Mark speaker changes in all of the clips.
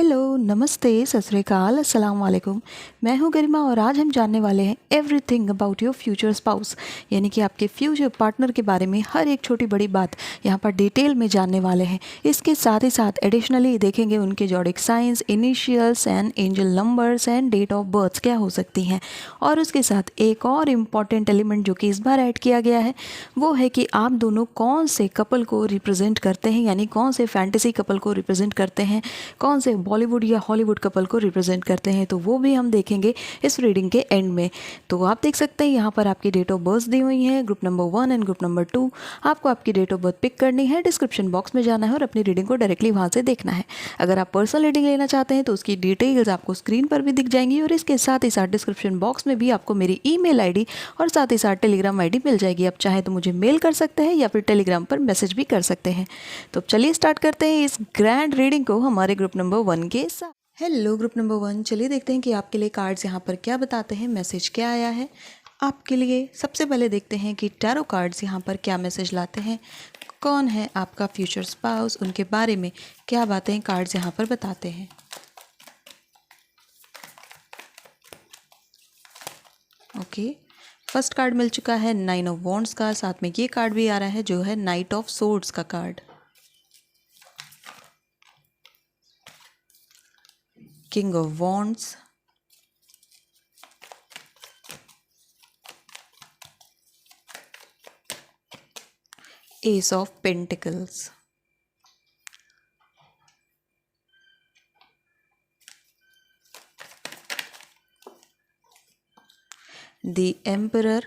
Speaker 1: Hello, नमस्ते, सत श्री अकाल, अस्सलाम वालेकुम। मैं हूं गरिमा और आज हम जानने वाले हैं everything about your future spouse, यानी कि आपके फ्यूचर पार्टनर के बारे में हर एक छोटी बड़ी बात यहां पर डिटेल में जानने वाले हैं। इसके साथ ही साथ एडिशनली देखेंगे उनके zodiac signs, initials and angel numbers and date of birth क्या हो सकती हैं। और उसके साथ एक और इम्पॉर्टेंट एलिमेंट जो कि इस बार ऐड किया गया है वो है कि आप दोनों कौन से कपल को रिप्रेजेंट करते हैं, यानी कौन से फैंटेसी कपल को रिप्रेजेंट करते हैं, कौन से बॉलीवुड या हॉलीवुड कपल को रिप्रेजेंट करते हैं। तो वो भी हम देखेंगे इस रीडिंग के एंड में। तो आप देख सकते हैं यहाँ पर आपकी डेट ऑफ बर्थ दी हुई है, group number 1 and group number 2। आपको आपकी डेट ऑफ बर्थ पिक करनी है, डिस्क्रिप्शन बॉक्स में जाना है और अपनी रीडिंग को डायरेक्टली वहाँ से देखना है। अगर आप पर्सनल रीडिंग लेना चाहते हैं तो उसकी डिटेल्स आपको स्क्रीन पर भी दिख जाएंगी और इसके साथ ही साथ डिस्क्रिप्शन बॉक्स में भी आपको मेरी ईमेल आईडी और साथ ही साथ टेलीग्राम आईडी मिल जाएगी। आप चाहे तो मुझे मेल कर सकते हैं या फिर टेलीग्राम पर मैसेज भी कर सकते हैं। तो चलिए स्टार्ट करते हैं इस ग्रैंड रीडिंग को हमारे ग्रुप नंबर 1 के साथ। हेलो ग्रुप नंबर 1, चलिए देखते हैं कि आपके लिए कार्ड्स यहाँ पर क्या बताते हैं, मैसेज क्या आया है आपके लिए। सबसे पहले देखते हैं कि टैरो कार्ड्स यहाँ पर क्या मैसेज लाते हैं। कौन है आपका फ्यूचर स्पाउस, उनके बारे में क्या बातें कार्ड्स यहाँ पर बताते हैं। ओके, फर्स्ट कार्ड मिल चुका है 9 ऑफ वॉन्ड्स का, साथ में ये कार्ड भी आ रहा है जो है नाइट ऑफ सोर्ड्स का card. King of wands, S of pentacles, the emperor,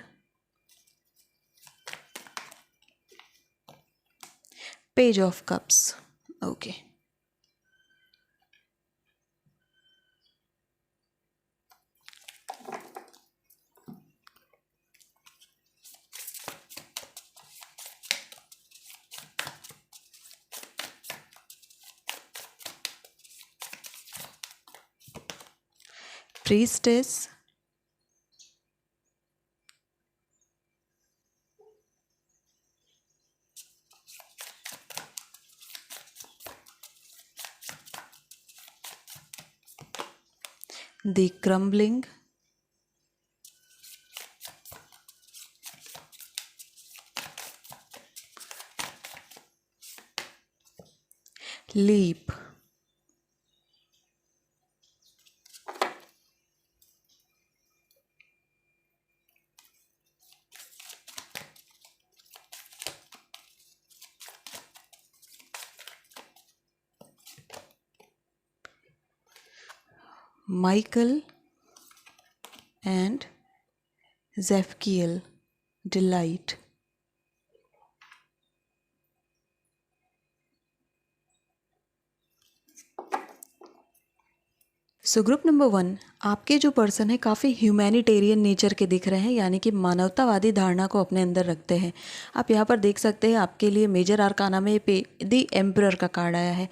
Speaker 1: page of cups. Okay, priestess, the crumbling, leap, Michael and Zephiel, delight। So group number 1, आपके जो पर्सन है काफ़ी ह्यूमैनिटेरियन नेचर के दिख रहे हैं, यानी कि मानवतावादी धारणा को अपने अंदर रखते हैं। आप यहाँ पर देख सकते हैं आपके लिए मेजर आर्काना में द एम्परर का कार्ड आया है।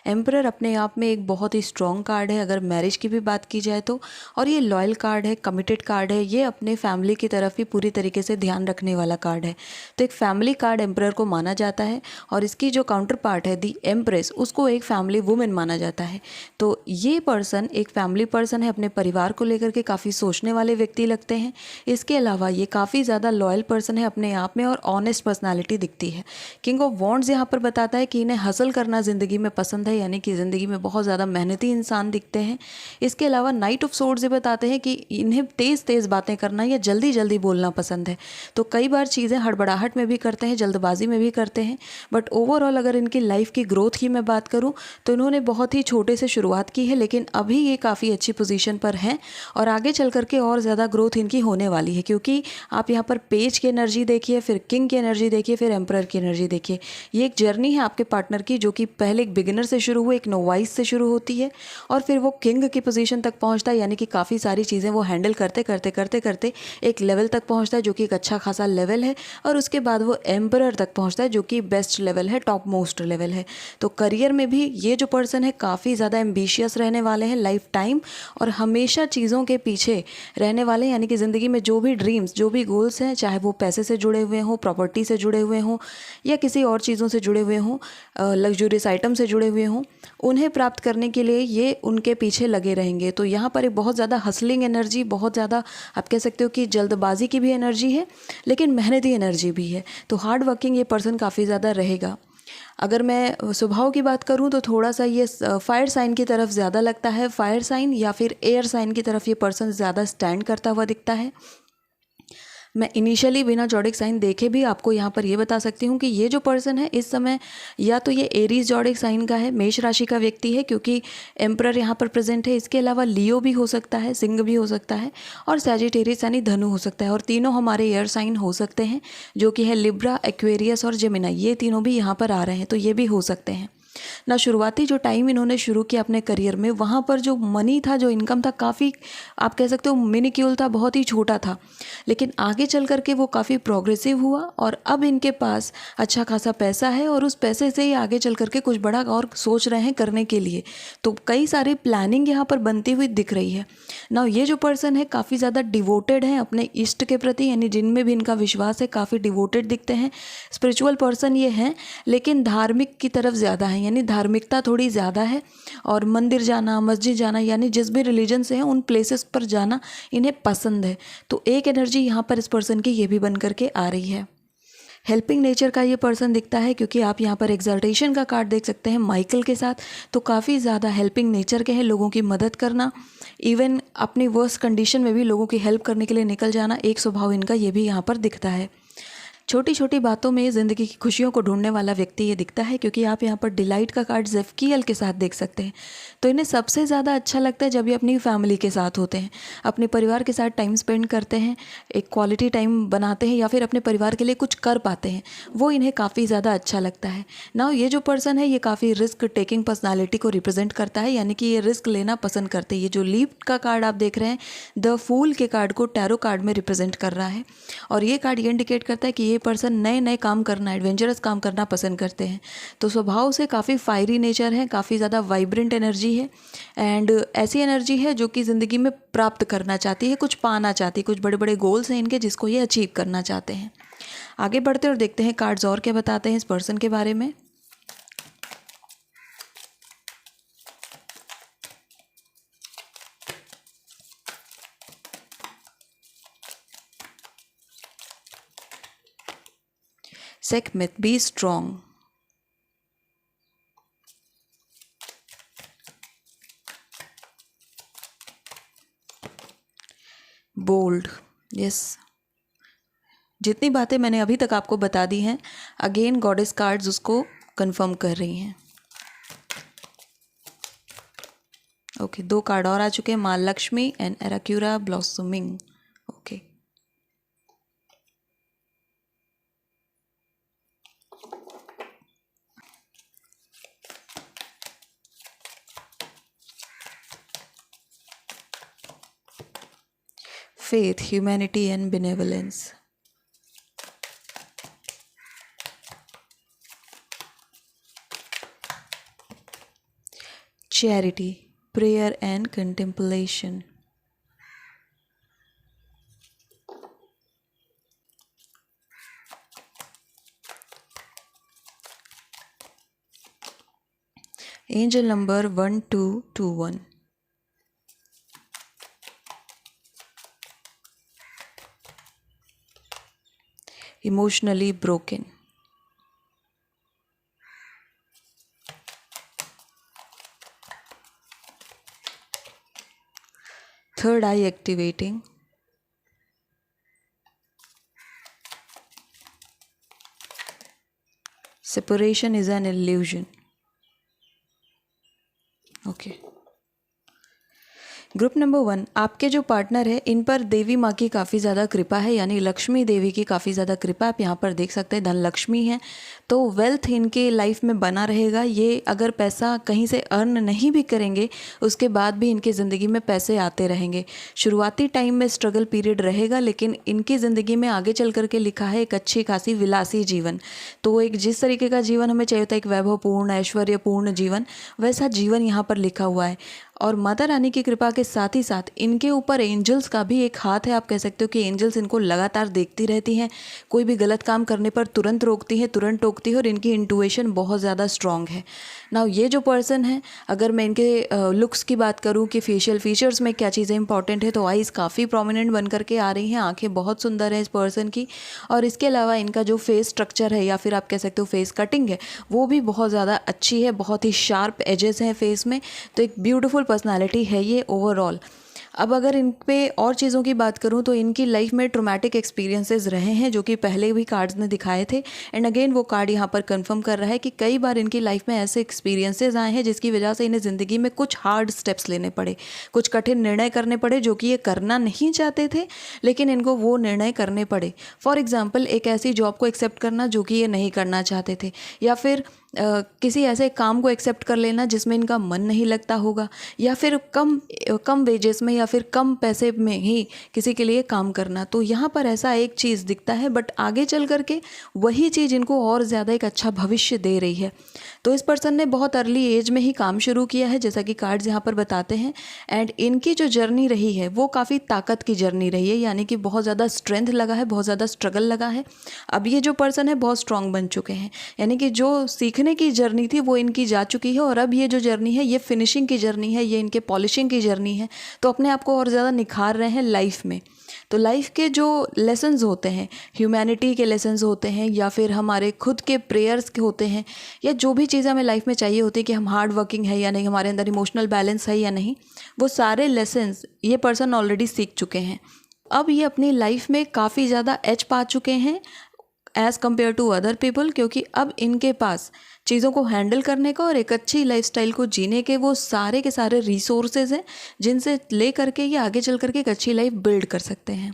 Speaker 1: एम्परर अपने आप में एक बहुत ही स्ट्रॉन्ग कार्ड है अगर मैरिज की भी बात की जाए तो, और ये लॉयल कार्ड है, कमिटेड कार्ड है, ये अपने फैमिली की तरफ ही पूरी तरीके से ध्यान रखने वाला कार्ड है। तो एक फैमिली कार्ड एम्परर को माना जाता है और इसकी जो काउंटर पार्ट है दी एम्प्रेस, उसको एक फैमिली वुमेन माना जाता है। तो ये पर्सन एक फैमिली पर्सन है, अपने परिवार को लेकर के काफ़ी सोचने वाले व्यक्ति लगते हैं। इसके अलावा ये काफ़ी ज़्यादा लॉयल पर्सन है अपने आप में और ऑनेस्ट पर्सनालिटी दिखती है। किंग ऑफ वॉन्ड्स यहाँ पर बताता है कि इन्हें हसल करना ज़िंदगी में पसंद है, यानी कि ज़िंदगी में बहुत ज़्यादा मेहनती इंसान दिखते हैं। इसके अलावा नाइट ऑफ सोर्ड्स ये बताते हैं कि इन्हें तेज़ तेज़ बातें करना या जल्दी जल्दी बोलना पसंद है। तो कई बार चीज़ें हड़बड़ाहट में भी करते हैं, जल्दबाजी में भी करते हैं। बट ओवरऑल अगर इनकी लाइफ की ग्रोथ की मैं बात करूँ तो इन्होंने बहुत ही छोटे से शुरुआत की है, लेकिन अभी ये काफ़ी अच्छी पोजीशन पर हैं और आगे चल करके और ज़्यादा ग्रोथ इनकी होने वाली है। क्योंकि आप यहाँ पर पेज की एनर्जी देखिए, फिर किंग की एनर्जी देखिए, फिर एम्परर की एनर्जी देखिए। ये एक जर्नी है आपके पार्टनर की जो कि पहले एक बिगिनर से शुरू हुई, एक नोवाइस से शुरू होती है और फिर वो किंग की पोजीशन तक पहुँचता है, यानी कि काफ़ी सारी चीज़ें वो हैंडल करते करते करते करते एक लेवल तक पहुँचता है जो कि एक अच्छा खासा लेवल है, और उसके बाद वो एम्परर तक पहुँचता है जो कि बेस्ट लेवल है, टॉप मोस्ट लेवल है। तो करियर में भी ये जो पर्सन है काफ़ी ज़्यादा एम्बिशियस रहने वाले हैं लाइफ टाइम, और हमेशा चीज़ों के पीछे रहने वाले, यानी कि ज़िंदगी में जो भी ड्रीम्स, जो भी गोल्स हैं, चाहे वो पैसे से जुड़े हुए हों, प्रॉपर्टी से जुड़े हुए हों या किसी और चीज़ों से जुड़े हुए हों, लग्जूरियस आइटम से जुड़े हुए हों, उन्हें प्राप्त करने के लिए ये उनके पीछे लगे रहेंगे। तो यहाँ पर एक बहुत ज़्यादा हसलिंग एनर्जी, बहुत ज़्यादा आप कह सकते हो कि जल्दबाजी की भी एनर्जी है, लेकिन मेहनती एनर्जी भी है। तो हार्ड वर्किंग ये पर्सन काफ़ी ज़्यादा रहेगा। अगर मैं स्वभाव की बात करूं तो थोड़ा सा ये फायर साइन की तरफ ज़्यादा लगता है। फायर साइन या फिर एयर साइन की तरफ ये पर्सन ज़्यादा स्टैंड करता हुआ दिखता है। मैं इनिशियली बिना जॉडिक साइन देखे भी आपको यहाँ पर ये बता सकती हूँ कि ये जो पर्सन है इस समय या तो ये एरीज जॉडिक साइन का है, मेष राशि का व्यक्ति है, क्योंकि एम्परर यहाँ पर प्रेजेंट है। इसके अलावा लियो भी हो सकता है, सिंह भी हो सकता है, और सैजिटेरियस यानी धनु हो सकता है। और तीनों हमारे एयर साइन हो सकते हैं, जो कि है लिब्रा, एक्वेरियस और जेमिनाई। ये तीनों भी यहाँ पर आ रहे हैं, तो ये भी हो सकते हैं ना। शुरुआती जो टाइम इन्होंने शुरू किया अपने करियर में, वहाँ पर जो मनी था, जो इनकम था, काफ़ी आप कह सकते हो मिनिक्यूल था, बहुत ही छोटा था। लेकिन आगे चल करके वो काफ़ी प्रोग्रेसिव हुआ और अब इनके पास अच्छा खासा पैसा है और उस पैसे से ही आगे चल करके कुछ बड़ा और सोच रहे हैं करने के लिए। तो कई सारी प्लानिंग यहाँ पर बनती हुई दिख रही है ना। ये जो पर्सन है काफ़ी ज़्यादा डिवोटेड है अपने इष्ट के प्रति, यानी जिनमें भी इनका विश्वास है, काफ़ी डिवोटेड दिखते हैं। स्पिरिचुअल पर्सन ये हैं, लेकिन धार्मिक की तरफ ज़्यादा है, यानी धार्मिकता थोड़ी ज़्यादा है। और मंदिर जाना, मस्जिद जाना, यानी जिस भी रिलीजन से हैं उन प्लेसेस पर जाना इन्हें पसंद है। तो एक एनर्जी यहाँ पर इस पर्सन की ये भी बन करके आ रही है। हेल्पिंग नेचर का ये पर्सन दिखता है, क्योंकि आप यहाँ पर एक्सल्टेशन का कार्ड देख सकते हैं माइकल के साथ। तो काफ़ी ज़्यादा हेल्पिंग नेचर के हैं, लोगों की मदद करना, इवन अपनी वर्स्ट कंडीशन में भी लोगों की हेल्प करने के लिए निकल जाना, एक स्वभाव इनका ये भी यहाँ पर दिखता है। छोटी छोटी बातों में ज़िंदगी की खुशियों को ढूंढने वाला व्यक्ति ये दिखता है, क्योंकि आप यहाँ पर डिलाइट का कार्ड ज़ेफकियल के साथ देख सकते हैं। तो इन्हें सबसे ज़्यादा अच्छा लगता है जब ये अपनी फैमिली के साथ होते हैं, अपने परिवार के साथ टाइम स्पेंड करते हैं, एक क्वालिटी टाइम बनाते हैं या फिर अपने परिवार के लिए कुछ कर पाते हैं, वो इन्हें काफ़ी ज़्यादा अच्छा लगता है ना। ये जो पर्सन है ये काफ़ी रिस्क टेकिंग पर्सनालिटी को रिप्रेजेंट करता है, यानी कि ये रिस्क लेना पसंद करते हैं। ये जो लीप का कार्ड आप देख रहे हैं, द फूल के कार्ड को टैरो कार्ड में रिप्रेजेंट कर रहा है। और ये कार्ड ये इंडिकेट करता है कि ये पर्सन नए नए काम करना, एडवेंचरस काम करना पसंद करते हैं। तो स्वभाव से काफ़ी फायरी नेचर है, काफ़ी ज़्यादा वाइब्रेंट एनर्जी है, एंड ऐसी एनर्जी है जो कि ज़िंदगी में प्राप्त करना चाहती है, कुछ पाना चाहती है, कुछ बड़े बड़े गोल्स हैं इनके जिसको ये अचीव करना चाहते हैं। आगे बढ़ते और देखते हैं कार्ड्स और क्या बताते हैं इस पर्सन के बारे में। Sekhmet, be strong. Bold, yes. जितनी बातें मैंने अभी तक आपको बता दी हैं, अगेन गॉडेस कार्ड्स उसको कंफर्म कर रही हैं। ओके, 2 कार्ड और आ चुके हैं, माँ लक्ष्मी एंड एराक्यूरा blossoming. Okay, faith, humanity and benevolence. Charity, prayer and contemplation. Angel number 1221. Emotionally broken. Third eye activating. Separation is an illusion. Okay. Group number 1, आपके जो पार्टनर है इन पर देवी माँ की काफ़ी ज़्यादा कृपा है, यानी लक्ष्मी देवी की काफ़ी ज़्यादा कृपा आप यहाँ पर देख सकते हैं। धन लक्ष्मी है, तो वेल्थ इनके लाइफ में बना रहेगा। ये अगर पैसा कहीं से अर्न नहीं भी करेंगे, उसके बाद भी इनकी ज़िंदगी में पैसे आते रहेंगे। शुरुआती टाइम में स्ट्रगल पीरियड रहेगा, लेकिन इनकी ज़िंदगी में आगे चल करके लिखा है एक अच्छी खासी विलासी जीवन। तो एक जिस तरीके का जीवन हमें चाहिए होता है, एक वैभवपूर्ण ऐश्वर्यपूर्ण जीवन, वैसा जीवन यहाँ पर लिखा हुआ है। और माता रानी की कृपा के इसके साथ ही साथ इनके ऊपर एंजल्स का भी एक हाथ है। आप कह सकते हो कि एंजल्स इनको लगातार देखती रहती हैं, कोई भी गलत काम करने पर तुरंत रोकती है, तुरंत टोकती है, और इनकी इंट्यूशन बहुत ज़्यादा स्ट्रांग है। नाउ ये जो पर्सन है, अगर मैं इनके लुक्स की बात करूँ कि फेशियल फीचर्स में क्या चीज़ें इंपॉर्टेंट है, तो आईज़ काफ़ी प्रोमिनेंट बन करके आ रही हैं, आंखें बहुत सुंदर है इस पर्सन की। और इसके अलावा इनका जो फेस स्ट्रक्चर है या फिर आप कह सकते हो फेस कटिंग है, वो भी बहुत ज़्यादा अच्छी है, बहुत ही शार्प एजेस हैं फेस में। तो एक ब्यूटीफुल पर्सनालिटी है ये ओवरऑल। अब अगर इन पे और चीज़ों की बात करूँ तो इनकी लाइफ में ट्रॉमेटिक एक्सपीरियंसेस रहे हैं, जो कि पहले भी कार्ड्स ने दिखाए थे। एंड अगेन वो कार्ड यहाँ पर कंफर्म कर रहा है कि कई बार इनकी लाइफ में ऐसे एक्सपीरियंसेस आए हैं जिसकी वजह से इन्हें ज़िंदगी में कुछ हार्ड स्टेप्स लेने पड़े, कुछ कठिन निर्णय करने पड़े, जो कि ये करना नहीं चाहते थे लेकिन इनको वो निर्णय करने पड़े। फॉर एग्ज़ाम्पल, एक ऐसी जॉब को एक्सेप्ट करना जो कि ये नहीं करना चाहते थे, या फिर किसी ऐसे काम को एक्सेप्ट कर लेना जिसमें इनका मन नहीं लगता होगा, या फिर कम वेजेस में या फिर कम पैसे में ही किसी के लिए काम करना। तो यहाँ पर ऐसा एक चीज़ दिखता है, बट आगे चल करके वही चीज़ इनको और ज़्यादा एक अच्छा भविष्य दे रही है। तो इस पर्सन ने बहुत अर्ली एज में ही काम शुरू किया है, जैसा कि कार्ड्स यहाँ पर बताते हैं। एंड इनकी जो जर्नी रही है वो काफ़ी ताकत की जर्नी रही है, यानी कि बहुत ज़्यादा स्ट्रेंथ लगा है, बहुत ज़्यादा स्ट्रगल लगा है। अब ये जो पर्सन है बहुत स्ट्रांग बन चुके हैं, यानी कि जो सीखने की जर्नी थी वो इनकी जा चुकी है, और अब ये जो जर्नी है ये फिनिशिंग की जर्नी है, ये इनके पॉलिशिंग की जर्नी है। तो अपने आप को और ज़्यादा निखार रहे हैं लाइफ में। तो लाइफ के जो लेसन्स होते हैं, ह्यूमैनिटी के लेसन्स होते हैं, या फिर हमारे खुद के प्रेयर्स के होते हैं, या जो भी चीज़ें हमें लाइफ में चाहिए होती है कि हम हार्ड वर्किंग है या नहीं, हमारे अंदर इमोशनल बैलेंस है या नहीं, वो सारे लेसन्स ये पर्सन ऑलरेडी सीख चुके हैं। अब ये अपनी लाइफ में काफ़ी ज़्यादा एज पा चुके हैं as compared to other people, क्योंकि अब इनके पास चीज़ों को हैंडल करने का और एक अच्छी लाइफस्टाइल को जीने के वो सारे के सारे रिसोर्सेज हैं, जिनसे ले करके ये आगे चल करके एक अच्छी लाइफ बिल्ड कर सकते हैं।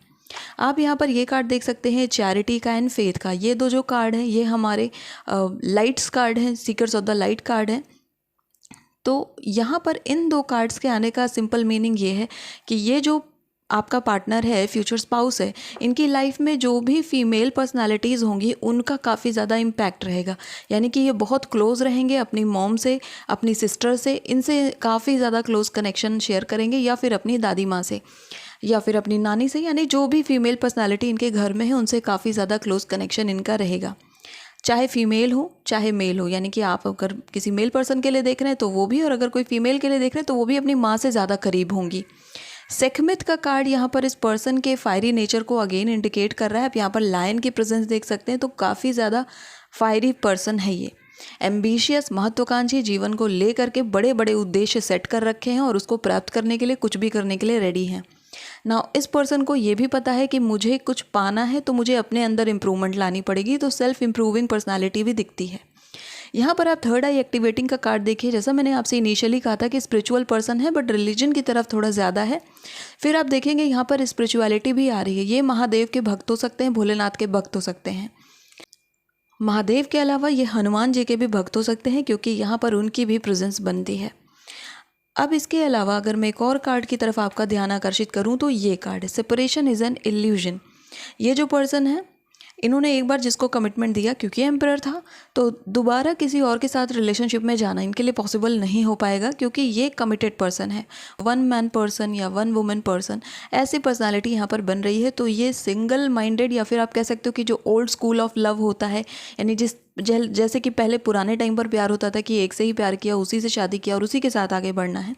Speaker 1: आप यहाँ पर ये कार्ड देख सकते हैं, चैरिटी का एंड फेथ का। ये दो जो कार्ड हैं ये हमारे लाइट्स कार्ड हैं, seekers of the light card हैं। तो यहाँ पर इन दो कार्ड्स के आने का सिंपल मीनिंग ये है कि ये जो आपका पार्टनर है, फ्यूचर स्पाउस है, इनकी लाइफ में जो भी फीमेल पर्सनालिटीज़ होंगी उनका काफ़ी ज़्यादा इम्पैक्ट रहेगा। यानी कि ये बहुत क्लोज़ रहेंगे अपनी मॉम से, अपनी सिस्टर से, इनसे काफ़ी ज़्यादा क्लोज़ कनेक्शन शेयर करेंगे, या फिर अपनी दादी माँ से, या फिर अपनी नानी से, यानी जो भी फीमेल पर्सनालिटी इनके घर में है उनसे काफ़ी ज़्यादा क्लोज़ कनेक्शन इनका रहेगा। चाहे फीमेल हो चाहे मेल हो, यानी कि आप अगर किसी मेल पर्सन के लिए देख रहे हैं तो वो भी, और अगर कोई फीमेल के लिए देख रहे हैं तो वो भी अपनी माँ से ज़्यादा करीब होंगी। सेखमित का कार्ड यहाँ पर इस पर्सन के फायरी नेचर को अगेन इंडिकेट कर रहा है। आप यहाँ पर लायन की प्रेजेंस देख सकते हैं, तो काफ़ी ज़्यादा फायरी पर्सन है ये। एम्बिशियस, महत्वाकांक्षी, जीवन को ले करके बड़े बड़े उद्देश्य सेट कर रखे हैं और उसको प्राप्त करने के लिए कुछ भी करने के लिए रेडी हैं। नाउ इस पर्सन को ये भी पता है कि मुझे कुछ पाना है तो मुझे अपने अंदर इम्प्रूवमेंट लानी पड़ेगी, तो सेल्फ इम्प्रूविंग पर्सनालिटी भी दिखती है। यहाँ पर आप थर्ड आई एक्टिवेटिंग का कार्ड देखिए। जैसा मैंने आपसे इनिशियली कहा था कि स्पिरिचुअल पर्सन है बट रिलीजन की तरफ थोड़ा ज़्यादा है। फिर आप देखेंगे यहाँ पर स्पिरिचुअलिटी भी आ रही है। ये महादेव के भक्त हो सकते हैं, भोलेनाथ के भक्त हो सकते हैं। महादेव के अलावा ये हनुमान जी के भी भक्त हो सकते हैं, क्योंकि यहाँ पर उनकी भी प्रेजेंस बनती है। अब इसके अलावा अगर मैं एक और कार्ड की तरफ आपका ध्यान आकर्षित करूँ तो ये कार्ड है, सेपरेशन इज़ एन इल्यूजन। ये जो पर्सन है इन्होंने एक बार जिसको कमिटमेंट दिया, क्योंकि एम्परर था, तो दोबारा किसी और के साथ रिलेशनशिप में जाना इनके लिए पॉसिबल नहीं हो पाएगा, क्योंकि ये कमिटेड पर्सन है। वन मैन पर्सन या वन वुमेन पर्सन, ऐसी पर्सनालिटी यहाँ पर बन रही है। तो ये सिंगल माइंडेड, या फिर आप कह सकते हो कि जो ओल्ड स्कूल ऑफ लव होता है, यानी जैसे कि पहले पुराने टाइम पर प्यार होता था कि एक से ही प्यार किया, उसी से शादी किया और उसी के साथ आगे बढ़ना है,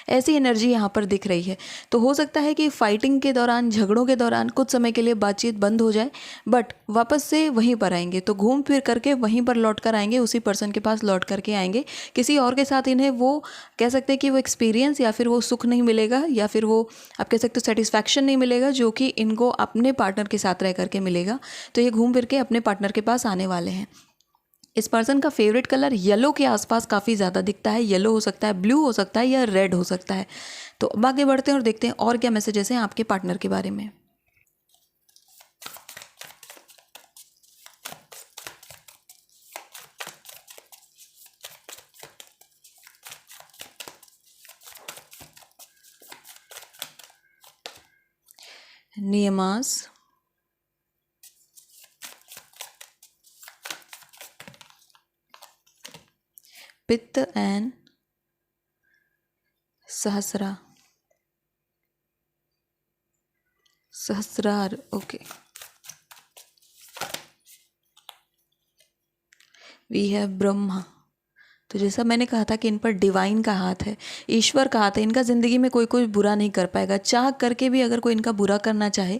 Speaker 1: ऐसी एनर्जी यहाँ पर दिख रही है। तो हो सकता है कि फाइटिंग के दौरान, झगड़ों के दौरान कुछ समय के लिए बातचीत बंद हो जाए, बट वापस से वहीं पर आएंगे, तो घूम फिर करके वहीं पर लौट कर आएंगे, उसी पर्सन के पास लौट करके आएंगे। किसी और के साथ इन्हें वो कह सकते हैं कि वो एक्सपीरियंस या फिर वो सुख नहीं मिलेगा, या फिर वो आप कह सकते हो सेटिस्फैक्शन नहीं मिलेगा, जो कि इनको अपने पार्टनर के साथ रह करके मिलेगा। तो ये घूम फिर के अपने पार्टनर के पास आने वाले हैं। इस पर्सन का फेवरेट कलर येलो के आसपास काफ़ी ज़्यादा दिखता है। येलो हो सकता है, ब्लू हो सकता है, या रेड हो सकता है। तो अब आगे बढ़ते हैं और देखते हैं और क्या मैसेजेस हैं आपके पार्टनर के बारे में। नियमास, पित्त एंड सहस्रा। सहस्रार, ओके। We have Brahma. तो जैसा मैंने कहा था कि इन पर डिवाइन का हाथ है, ईश्वर का हाथ है। इनका ज़िंदगी में कोई कोई बुरा नहीं कर पाएगा, चाह करके भी अगर कोई इनका बुरा करना चाहे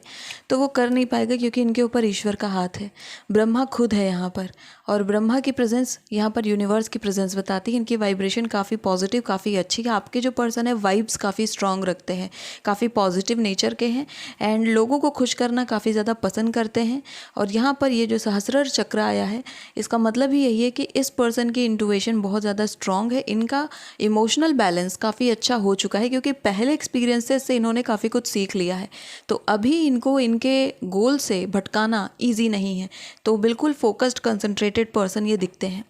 Speaker 1: तो वो कर नहीं पाएगा, क्योंकि इनके ऊपर ईश्वर का हाथ है। ब्रह्मा खुद है यहाँ पर, और ब्रह्मा की प्रेजेंस यहाँ पर यूनिवर्स की प्रेजेंस बताती है। इनकी वाइब्रेशन काफ़ी पॉजिटिव, काफ़ी अच्छी है। आपके जो पर्सन है वाइब्स काफ़ी स्ट्रांग रखते हैं, काफ़ी पॉजिटिव नेचर के हैं, एंड लोगों को खुश करना काफ़ी ज़्यादा पसंद करते हैं। और यहाँ पर ये जो सहस्रार चक्र आया है, इसका मतलब ही यही है कि इस पर्सन की इंटुइशन बहुत ज़्यादा स्ट्रांग है। इनका इमोशनल बैलेंस काफ़ी अच्छा हो चुका है, क्योंकि पहले एक्सपीरियंसेस से इन्होंने काफ़ी कुछ सीख लिया है। तो अभी इनको इनके गोल से भटकाना ईजी नहीं है। तो बिल्कुल फोकस्ड, कंसंट्रेटेड पर्सन ये दिखते हैं।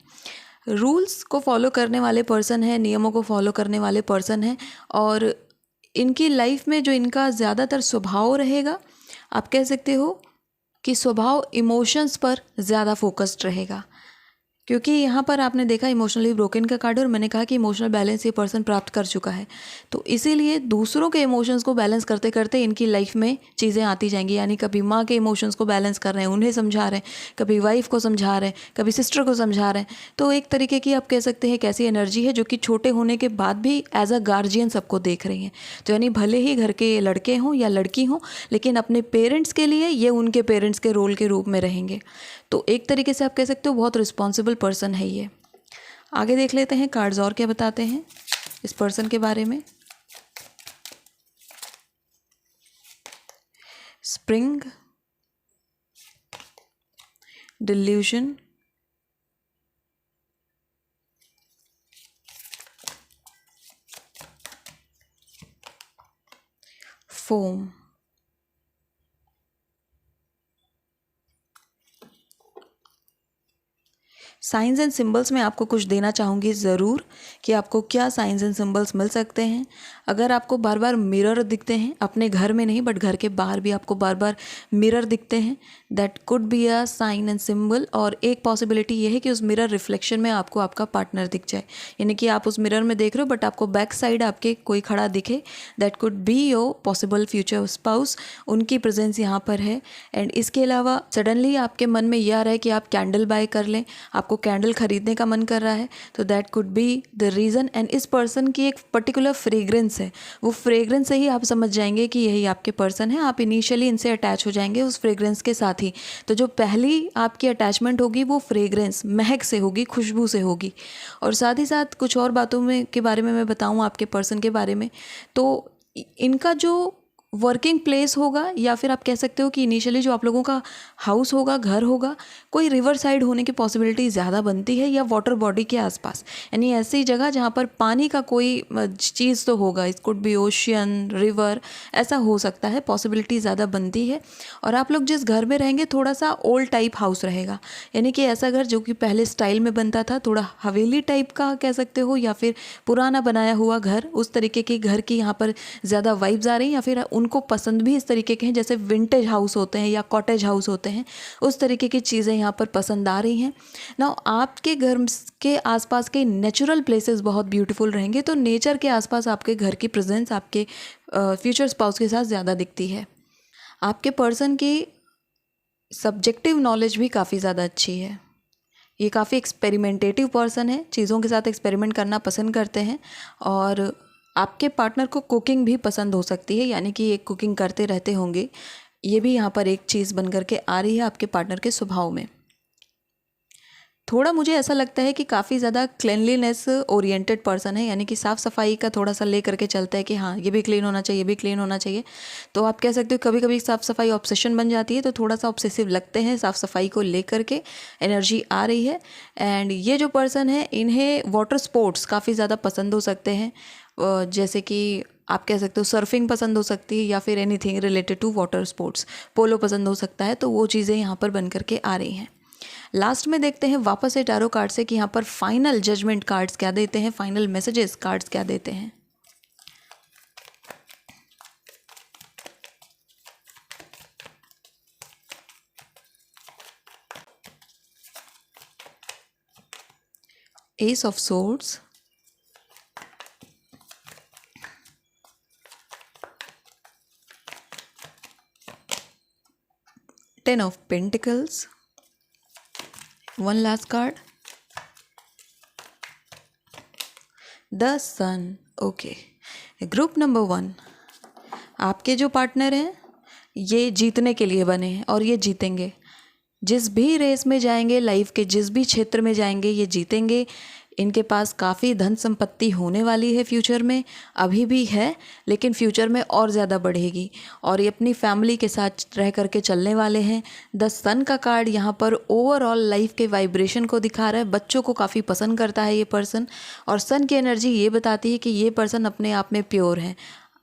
Speaker 1: रूल्स को फॉलो करने वाले पर्सन है, नियमों को फॉलो करने वाले पर्सन हैं। और इनकी लाइफ में जो इनका ज़्यादातर स्वभाव रहेगा, आप कह सकते हो कि स्वभाव इमोशंस पर ज़्यादा फोकस्ड रहेगा। क्योंकि यहाँ पर आपने देखा इमोशनली ब्रोकन का कार्ड, और मैंने कहा कि इमोशनल बैलेंस ये पर्सन प्राप्त कर चुका है। तो इसीलिए दूसरों के इमोशंस को बैलेंस करते करते इनकी लाइफ में चीज़ें आती जाएंगी। यानी कभी माँ के इमोशंस को बैलेंस कर रहे हैं, उन्हें समझा रहे हैं, कभी वाइफ को समझा रहे हैं, कभी सिस्टर को समझा रहे हैं। तो एक तरीके की आप कह सकते हैं एक ऐसी एनर्जी है जो कि छोटे होने के बाद भी एज अ गार्जियन सबको देख रही हैं। तो यानी भले ही घर के लड़के हों या लड़की हों, लेकिन अपने पेरेंट्स के लिए ये उनके पेरेंट्स के रोल के रूप में रहेंगे। तो एक तरीके से आप कह सकते हो बहुत रिस्पॉन्सिबल पर्सन है ये। आगे देख लेते हैं कार्ड्स और क्या बताते हैं इस पर्सन के बारे में। Spring, delusion, foam. Science and symbols में आपको कुछ देना चाहूँगी ज़रूर कि आपको क्या साइंस एंड सिंबल्स मिल सकते हैं। अगर आपको बार बार मिरर दिखते हैं, अपने घर में नहीं बट घर के बाहर भी आपको बार बार मिरर दिखते हैं, that could be a sign and symbol. और एक पॉसिबिलिटी ये है कि उस मिरर रिफ्लेक्शन में आपको आपका पार्टनर दिख जाए, यानी कि आप उस मिरर में देख रहे हो बट आपको बैक साइड आपके कोई खड़ा दिखे, that could be your possible future spouse. उनकी प्रेजेंस यहाँ पर है। एंड इसके अलावा सडनली आपके मन में यह आ रहा है कि आप कैंडल बाय कर लें, आपको कैंडल खरीदने का मन कर रहा है, तो that could be the reason. And इस पर्सन की एक पर्टिकुलर फ्रेग्रेंस है, वो फ्रेग्रेंस से ही आप समझ जाएंगे कि यही आपके पर्सन है। आप इनिशियली इनसे अटैच हो जाएंगे उस फ्रेग्रेंस के साथ ही। तो जो पहली आपकी अटैचमेंट होगी वो फ्रेग्रेंस, महक से होगी, खुशबू से होगी। और साथ ही साथ कुछ और बातों में के बारे में मैं बताऊँ आपके पर्सन के बारे में, तो इनका जो वर्किंग प्लेस होगा, या फिर आप कह सकते हो कि इनिशियली जो आप लोगों का हाउस होगा, घर होगा, कोई रिवर साइड होने की पॉसिबिलिटी ज़्यादा बनती है, या वाटर बॉडी के आसपास, यानी ऐसी जगह जहाँ पर पानी का कोई चीज़ तो होगा। It could be ocean, river, ऐसा हो सकता है, पॉसिबिलिटी ज़्यादा बनती है। और आप लोग जिस घर में रहेंगे थोड़ा सा ओल्ड टाइप हाउस रहेगा, यानी कि ऐसा घर जो कि पहले स्टाइल में बनता था, थोड़ा हवेली टाइप का कह सकते हो, या फिर पुराना बनाया हुआ घर, उस तरीके के घर की यहाँ पर ज़्यादा वाइब्स आ रही हैं। या फिर उनको पसंद भी इस तरीके के हैं, जैसे विंटेज हाउस होते हैं या कॉटेज हाउस होते हैं, उस तरीके की चीज़ें यहाँ पर पसंद आ रही हैं ना। आपके घर के आसपास के नेचुरल प्लेसेस बहुत ब्यूटीफुल रहेंगे, तो नेचर के आसपास आपके घर की प्रेजेंस आपके फ्यूचर स्पाउस के साथ ज़्यादा दिखती है। आपके पर्सन की सब्जेक्टिव नॉलेज भी काफ़ी ज़्यादा अच्छी है। ये काफ़ी एक्सपेरिमेंटेटिव पर्सन है, चीज़ों के साथ एक्सपेरिमेंट करना पसंद करते हैं। और आपके पार्टनर को कुकिंग भी पसंद हो सकती है, यानी कि ये कुकिंग करते रहते होंगे। ये भी यहाँ पर एक चीज़ बन करके आ रही है आपके पार्टनर के स्वभाव में। थोड़ा मुझे ऐसा लगता है कि काफ़ी ज़्यादा क्लिनलीनेस ओरिएंटेड पर्सन है, यानी कि साफ़ सफाई का थोड़ा सा ले करके चलता है कि हाँ ये भी क्लीन होना चाहिए, ये भी क्लीन होना चाहिए। तो आप कह सकते हो कभी कभी साफ़ सफाई ऑब्सेशन बन जाती है, तो थोड़ा सा ऑब्सेसिव लगते हैं साफ़ सफाई को ले करके। एनर्जी आ रही है। एंड ये जो पर्सन है इन्हें वाटर स्पोर्ट्स काफ़ी ज़्यादा पसंद हो सकते हैं, जैसे कि आप कह सकते हो सर्फिंग पसंद हो सकती है, या फिर anything related to water sports, polo पसंद हो सकता है। तो वो चीज़ें यहाँ पर बन करके आ रही हैं। लास्ट में देखते हैं वापस से टैरो कार्ड से कि यहाँ पर फाइनल जजमेंट कार्ड्स क्या देते हैं, फाइनल मैसेजेस कार्ड्स क्या देते हैं। S of swords, 10 of Pentacles, one last card, the Sun. Okay, group number 1, आपके जो पार्टनर हैं ये जीतने के लिए बने हैं और ये जीतेंगे। जिस भी रेस में जाएंगे, लाइफ के जिस भी क्षेत्र में जाएंगे, ये जीतेंगे। इनके पास काफ़ी धन संपत्ति होने वाली है फ्यूचर में, अभी भी है लेकिन फ्यूचर में और ज़्यादा बढ़ेगी, और ये अपनी फैमिली के साथ रह करके चलने वाले हैं। द सन का कार्ड यहाँ पर ओवरऑल लाइफ के वाइब्रेशन को दिखा रहा है। बच्चों को काफ़ी पसंद करता है ये पर्सन, और सन की एनर्जी ये बताती है कि ये पर्सन अपने आप में प्योर है।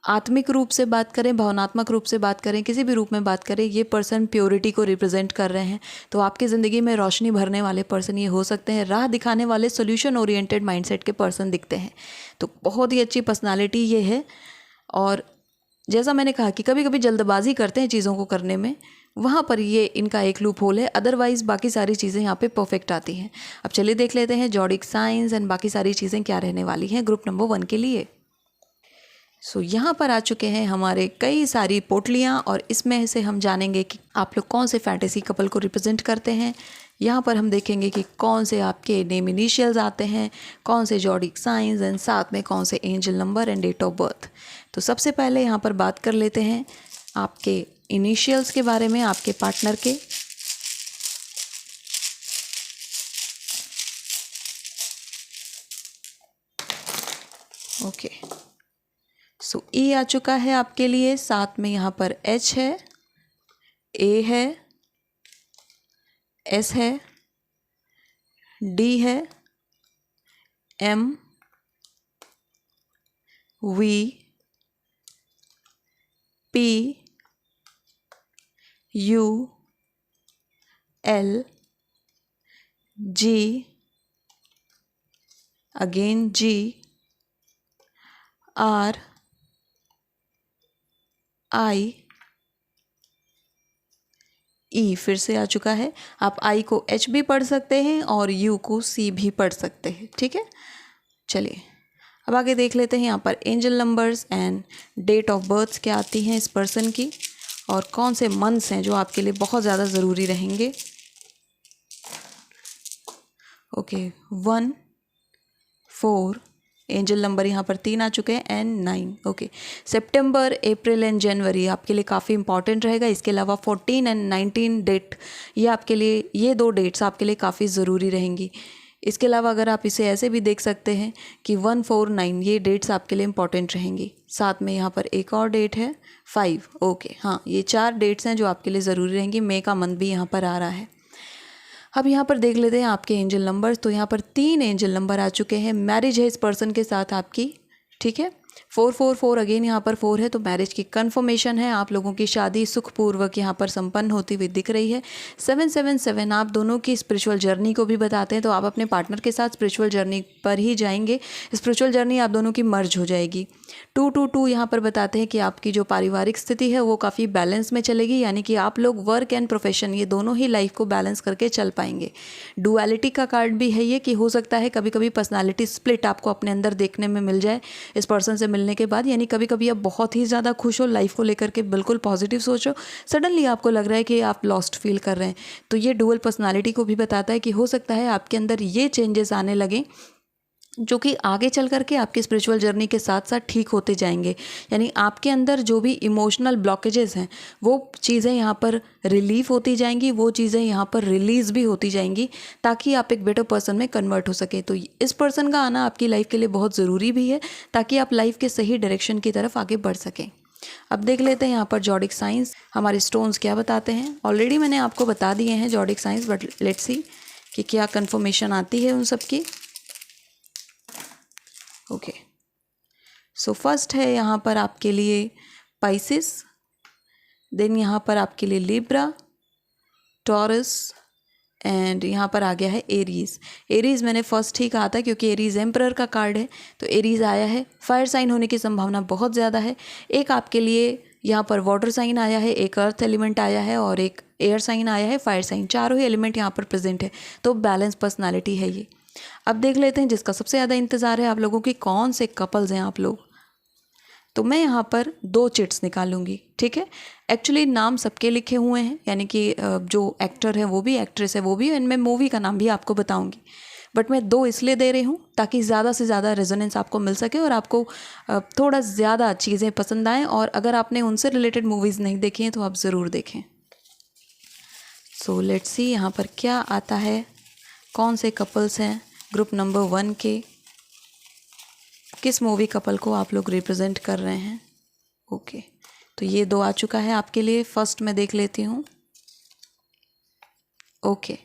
Speaker 1: आत्मिक रूप से बात करें, भावनात्मक रूप से बात करें, किसी भी रूप में बात करें, ये पर्सन प्योरिटी को रिप्रेजेंट कर रहे हैं। तो आपकी ज़िंदगी में रोशनी भरने वाले पर्सन ये हो सकते हैं। राह दिखाने वाले, सोल्यूशन ओरिएंटेड माइंडसेट के पर्सन दिखते हैं। तो बहुत ही अच्छी पर्सनालिटी ये है। और जैसा मैंने कहा कि कभी कभी जल्दबाजी करते हैं चीज़ों को करने में, वहाँ पर ये इनका एक लूप होल है, अदरवाइज़ बाकी सारी चीज़ें यहाँ पे परफेक्ट आती हैं। अब चलिए देख लेते हैं जॉडिक साइंस एंड बाकी सारी चीज़ें क्या रहने वाली हैं ग्रुप नंबर 1 के लिए। यहाँ पर आ चुके हैं हमारे कई सारी पोटलियाँ, और इसमें से हम जानेंगे कि आप लोग कौन से फैंटेसी कपल को रिप्रेजेंट करते हैं। यहाँ पर हम देखेंगे कि कौन से आपके नेम इनिशियल्स आते हैं, कौन से जॉडिक साइंस, एंड साथ में कौन से angel number and date of birth. तो सबसे पहले यहाँ पर बात कर लेते हैं आपके इनिशियल्स के बारे में, आपके पार्टनर के। ओके, ई आ चुका है आपके लिए, साथ में यहाँ पर एच है, ए है, एस है, डी है, M, V, P, U, L, G, again G, R, I, E फिर से आ चुका है। आप आई को एच भी पढ़ सकते हैं और यू को सी भी पढ़ सकते हैं, ठीक है। चलिए अब आगे देख लेते हैं यहाँ पर angel numbers and date of birth क्या आती हैं इस पर्सन की, और कौन से मंथ्स हैं जो आपके लिए बहुत ज़्यादा ज़रूरी रहेंगे। ओके, 1, 4, एंजल नंबर यहाँ पर 3 आ चुके हैं, and 9। Okay, September, April and January आपके लिए काफ़ी इंपॉर्टेंट रहेगा। इसके अलावा 14 एंड 19 डेट, ये आपके लिए, ये 2 डेट्स आपके लिए काफ़ी ज़रूरी रहेंगी। इसके अलावा अगर आप इसे ऐसे भी देख सकते हैं कि 1, 4, 9 ये डेट्स आपके लिए इंपॉर्टेंट रहेंगी। साथ में यहाँ पर एक और डेट है 5। ओके, हाँ, ये 4 डेट्स हैं जो आपके लिए ज़रूरी रहेंगी। मई का मंथ भी यहाँ पर आ रहा है। अब यहाँ पर देख लेते हैं आपके एंजल नंबर्स। तो यहाँ पर 3 एंजल नंबर आ चुके हैं। मैरिज है इस पर्सन के साथ आपकी, ठीक है। 444 अगेन यहाँ पर 4 है, तो मैरिज की कंफर्मेशन है। आप लोगों की शादी सुखपूर्वक यहाँ पर संपन्न होती हुई दिख रही है। 777 आप दोनों की स्पिरिचुअल जर्नी को भी बताते हैं, तो आप अपने पार्टनर के साथ स्पिरिचुअल जर्नी पर ही जाएंगे। स्पिरिचुअल जर्नी आप दोनों की मर्ज हो जाएगी। 222 यहाँ पर बताते हैं कि आपकी जो पारिवारिक स्थिति है वो काफ़ी बैलेंस में चलेगी, यानी कि आप लोग वर्क एंड प्रोफेशन ये दोनों ही लाइफ को बैलेंस करके चल पाएंगे। डुअलिटी का कार्ड भी है ये, कि हो सकता है कभी कभी पर्सनालिटी स्प्लिट आपको अपने अंदर देखने में मिल जाए इस पर्सन से मिलने के बाद। यानी कभी कभी आप बहुत ही ज़्यादा खुश हो, लाइफ को लेकर के बिल्कुल पॉजिटिव सोचो, सडनली आपको लग रहा है कि आप लॉस्ट फील कर रहे हैं। तो ये डुअल पर्सनालिटी को भी बताता है कि हो सकता है आपके अंदर ये चेंजेस आने लगे जो कि आगे चल करके आपकी स्पिरिचुअल जर्नी के साथ साथ ठीक होते जाएंगे। यानी आपके अंदर जो भी इमोशनल ब्लॉकेजेस हैं वो चीज़ें यहाँ पर रिलीव होती जाएंगी, वो चीज़ें यहाँ पर रिलीज़ भी होती जाएंगी, ताकि आप एक बेटर पर्सन में कन्वर्ट हो सके। तो इस पर्सन का आना आपकी लाइफ के लिए बहुत ज़रूरी भी है, ताकि आप लाइफ के सही डायरेक्शन की तरफ आगे बढ़ सकें। अब देख लेते हैं यहाँ पर जॉडिक साइंस हमारे स्टोन्स क्या बताते हैं। ऑलरेडी मैंने आपको बता दिए हैं zodiac science, but let's see कि क्या कन्फर्मेशन आती है उन सब की। ओके, सो फर्स्ट है यहाँ पर आपके लिए पाइसिस, देन यहाँ पर आपके लिए लिब्रा, टॉरस, एंड यहाँ पर आ गया है एरीज। एरीज मैंने फर्स्ट ही कहा था क्योंकि एरीज एम्परर का कार्ड है, तो एरीज आया है। फायर साइन होने की संभावना बहुत ज़्यादा है। एक आपके लिए यहाँ पर वाटर साइन आया है, एक अर्थ एलिमेंट आया है और एक एयर साइन आया है, फायर साइन। चारों ही एलिमेंट यहाँ पर प्रेजेंट है, तो बैलेंस पर्सनालिटी है ये। अब देख लेते हैं जिसका सबसे ज़्यादा इंतज़ार है आप लोगों की, कौन से कपल्स हैं आप लोग। तो मैं यहाँ पर 2 चिट्स निकालूंगी, ठीक है। एक्चुअली नाम सबके लिखे हुए हैं, यानी कि जो एक्टर है वो भी, एक्ट्रेस है वो भी, एंड मैं मूवी का नाम भी आपको बताऊंगी, बट मैं 2 इसलिए दे रही हूँ ताकि ज़्यादा से ज़्यादा रेजोनेंस आपको मिल सके और आपको थोड़ा ज़्यादा चीज़ें पसंद आएँ, और अगर आपने उनसे रिलेटेड मूवीज़ नहीं देखी हैं तो आप ज़रूर देखें। सो लेट्स सी यहाँ पर क्या आता है, कौन से कपल्स हैं ग्रुप नंबर 1 के, किस मूवी कपल को आप लोग रिप्रेजेंट कर रहे हैं। ओके, तो ये 2 आ चुका है आपके लिए। फर्स्ट मैं देख लेती हूँ। ओके,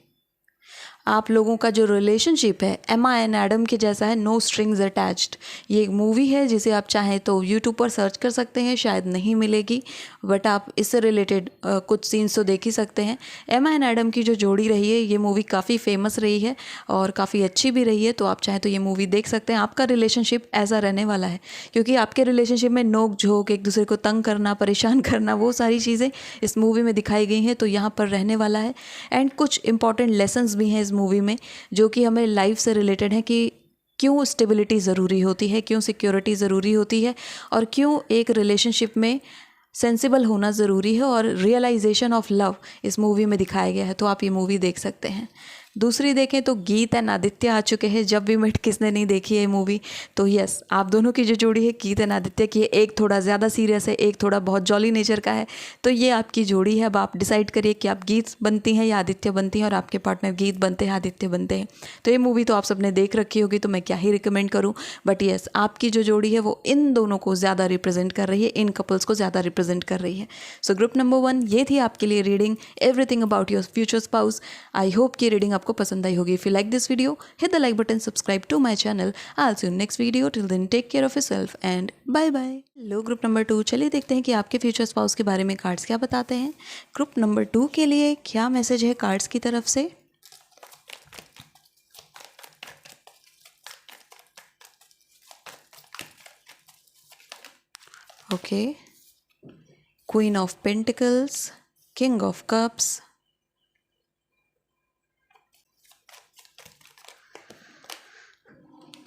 Speaker 1: आप लोगों का जो रिलेशनशिप है एमा एंड एडम के जैसा है, नो स्ट्रिंग्स अटैच्ड। ये एक मूवी है जिसे आप चाहें तो यूट्यूब पर सर्च कर सकते हैं, शायद नहीं मिलेगी, बट आप इससे रिलेटेड कुछ सीन्स तो देख ही सकते हैं। एमा एंड एडम की जो जोड़ी रही है, ये मूवी काफ़ी फेमस रही है और काफ़ी अच्छी भी रही है, तो आप चाहें तो ये मूवी देख सकते हैं। आपका रिलेशनशिप ऐसा रहने वाला है, क्योंकि आपके रिलेशनशिप में नोक झोंक, एक दूसरे को तंग करना, परेशान करना, वो सारी चीज़ें इस मूवी में दिखाई गई हैं, तो यहाँ पर रहने वाला है। एंड कुछ इंपॉर्टेंट लेसन्स भी हैं इस मूवी में जो कि हमें लाइफ से रिलेटेड है, कि क्यों स्टेबिलिटी ज़रूरी होती है, क्यों सिक्योरिटी ज़रूरी होती है, और क्यों एक रिलेशनशिप में सेंसिबल होना ज़रूरी है, और रियलाइजेशन ऑफ लव इस मूवी में दिखाया गया है, तो आप ये मूवी देख सकते हैं। दूसरी देखें तो गीत एंड आदित्य आ चुके हैं। जब वी मेट किसने नहीं देखी है ये मूवी, तो यस, आप दोनों की जो जोड़ी है गीत एंड आदित्य की, एक थोड़ा ज़्यादा सीरियस है, एक थोड़ा बहुत जॉली नेचर का है, तो ये आपकी जोड़ी है। अब आप डिसाइड करिए कि आप गीत बनती हैं या आदित्य बनती हैं, और आपके पार्टनर गीत बनते हैं, आदित्य बनते हैं। तो ये मूवी तो आप सबने देख रखी होगी, तो मैं क्या ही रिकमेंड करूँ, बट यस, आपकी जो जोड़ी है वो इन दोनों को ज़्यादा रिप्रेजेंट कर रही है, इन कपल्स को ज़्यादा रिप्रेजेंट कर रही है। सो ग्रुप नंबर 1 ये थी आपके लिए reading, everything about your future spouse. I hope कि रीडिंग आपको पसंद आई होगी। If you like this video, hit the like button, subscribe to my channel. I'll see you in next video. Till then, take care of yourself and bye bye. Low group number 2, चलिए देखते हैं कि आपके future spouse के बारे में cards क्या बताते हैं। ग्रुप नंबर 2 के लिए क्या मैसेज है कार्ड्स की तरफ से। Okay, queen of pentacles, king of cups,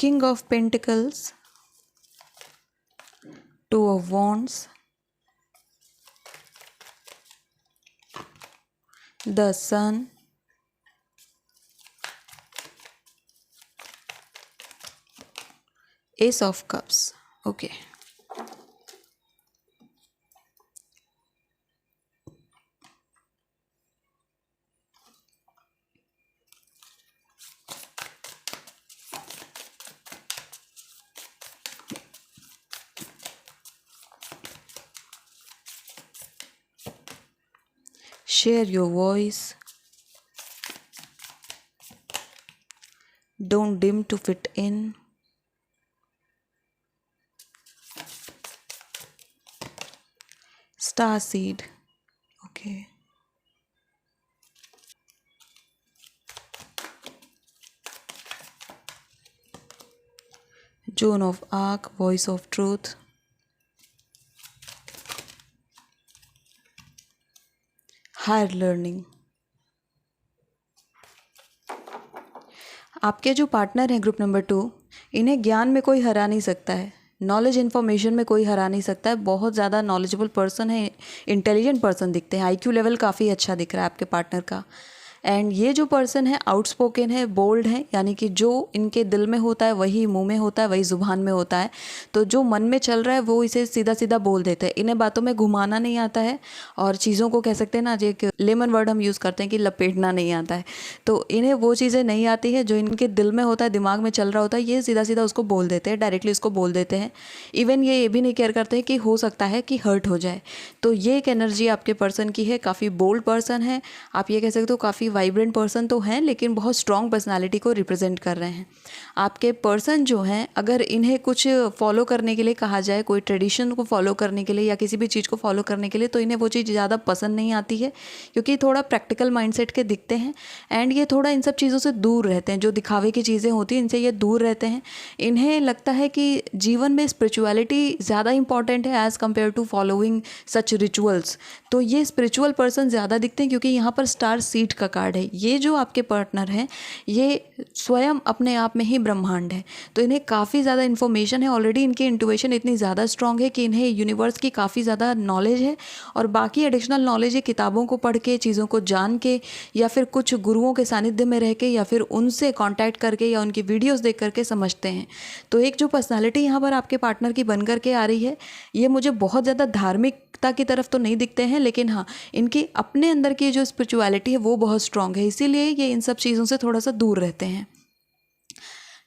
Speaker 1: King of Pentacles, Two of Wands, the Sun, Ace of Cups. Okay. Share your voice. Don't dim to fit in. Star seed. Okay. Joan of Arc, voice of truth. Higher learning. आपके जो partner हैं group number 2, इन्हें ज्ञान में कोई हरा नहीं सकता है, नॉलेज इन्फॉर्मेशन में कोई हरा नहीं सकता है। बहुत ज़्यादा नॉलेजेबल पर्सन है, इंटेलिजेंट पर्सन दिखते हैं, आईक्यू लेवल काफ़ी अच्छा दिख रहा है आपके पार्टनर का। एंड ये जो पर्सन है आउटस्पोकन है, बोल्ड है, यानी कि जो इनके दिल में होता है वही मुंह में होता है, वही ज़ुबान में होता है। तो जो मन में चल रहा है वो इसे सीधा सीधा बोल देते हैं। इन्हें बातों में घुमाना नहीं आता है, और चीज़ों को कह सकते हैं ना, जो एक लेमन वर्ड हम यूज़ करते हैं कि लपेटना नहीं आता है। तो इन्हें वो चीज़ें नहीं आती है जो इनके दिल में होता है, दिमाग में चल रहा होता है, ये सीधा सीधा उसको बोल देते हैं, डायरेक्टली उसको बोल देते हैं। इवन ये भी नहीं केयर करते हैं कि हो सकता है कि हर्ट हो जाए। तो ये एक एनर्जी आपके पर्सन की है, काफ़ी बोल्ड पर्सन है, आप ये कह सकते हो काफ़ी वाइब्रेंट पर्सन तो हैं, लेकिन बहुत स्ट्रॉन्ग पर्सनालिटी को रिप्रेजेंट कर रहे हैं। आपके पर्सन जो हैं, अगर इन्हें कुछ फॉलो करने के लिए कहा जाए, कोई ट्रेडिशन को फॉलो करने के लिए या किसी भी चीज़ को फॉलो करने के लिए, तो इन्हें वो चीज़ ज़्यादा पसंद नहीं आती है, क्योंकि थोड़ा प्रैक्टिकल माइंडसेट के दिखते हैं। एंड ये थोड़ा इन सब चीज़ों से दूर रहते हैं, जो दिखावे की चीज़ें होती हैं इनसे ये दूर रहते हैं। इन्हें लगता है कि जीवन में स्पिरिचुअलिटी ज़्यादा इंपॉर्टेंट है as compared to following such rituals. तो ये स्पिरिचुअल पर्सन ज़्यादा दिखते हैं, क्योंकि यहाँ पर स्टार सीड का कार्ड है। ये जो आपके पार्टनर हैं ये स्वयं अपने आप में ही ब्रह्मांड है। तो इन्हें काफ़ी ज़्यादा इन्फॉर्मेशन है, ऑलरेडी इनकी इंट्यूशन इतनी ज़्यादा स्ट्रांग है कि इन्हें यूनिवर्स की काफ़ी ज़्यादा नॉलेज है, और बाकी एडिशनल नॉलेज ये किताबों को पढ़ के, चीज़ों को जान के, या फिर कुछ गुरुओं के सानिध्य में रह के, या फिर उनसे कांटेक्ट करके, या उनकी वीडियोस देख करके समझते हैं। तो एक जो पर्सनालिटी यहाँ पर आपके पार्टनर की बन करके आ रही है, ये मुझे बहुत ज़्यादा धार्मिकता की तरफ तो नहीं दिखते हैं, लेकिन हाँ, इनकी अपने अंदर की जो स्पिरिचुअलिटी है वो बहुत स्ट्रांग है, इसीलिए ये इन सब चीज़ों से थोड़ा सा दूर रहते हैं।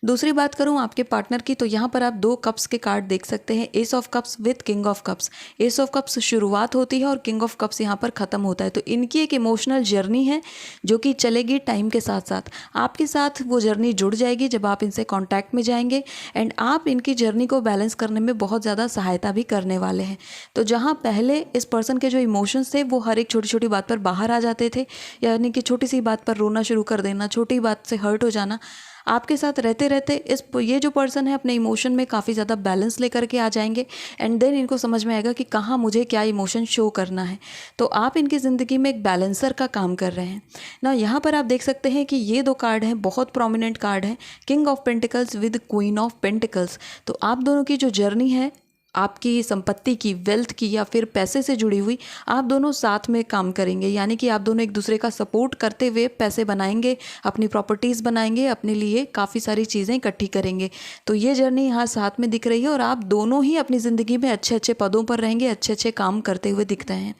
Speaker 1: दूसरी बात करूं आपके पार्टनर की, तो यहाँ पर आप 2 कप्स के कार्ड देख सकते हैं, S of cups with king of cups. S of cups शुरुआत होती है और किंग ऑफ कप्स यहाँ पर ख़त्म होता है। तो इनकी एक इमोशनल जर्नी है जो कि चलेगी टाइम के साथ साथ। आपके साथ वो जर्नी जुड़ जाएगी जब आप इनसे कॉन्टैक्ट में जाएंगे, एंड आप इनकी जर्नी को बैलेंस करने में बहुत ज़्यादा सहायता भी करने वाले हैं। तो जहाँ पहले इस पर्सन के जो इमोशंस थे वो हर एक छोटी छोटी बात पर बाहर आ जाते थे, यानी कि छोटी सी बात पर रोना शुरू कर देना, छोटी बात से हर्ट हो जाना, आपके साथ रहते रहते ये जो पर्सन है अपने इमोशन में काफ़ी ज़्यादा बैलेंस लेकर के आ जाएंगे, एंड देन इनको समझ में आएगा कि कहाँ मुझे क्या इमोशन शो करना है। तो आप इनकी ज़िंदगी में एक बैलेंसर का काम कर रहे हैं ना। यहाँ पर आप देख सकते हैं कि ये 2 कार्ड हैं, बहुत प्रोमिनेंट कार्ड हैं, king of pentacles with queen of pentacles. तो आप दोनों की जो जर्नी है आपकी संपत्ति की, वेल्थ की, या फिर पैसे से जुड़ी हुई, आप दोनों साथ में काम करेंगे, यानी कि आप दोनों एक दूसरे का सपोर्ट करते हुए पैसे बनाएंगे, अपनी प्रॉपर्टीज़ बनाएंगे, अपने लिए काफ़ी सारी चीज़ें इकट्ठी करेंगे। तो ये जर्नी यहाँ साथ में दिख रही है, और आप दोनों ही अपनी ज़िंदगी में अच्छे अच्छे पदों पर रहेंगे, अच्छे अच्छे काम करते हुए दिख रहे हैं।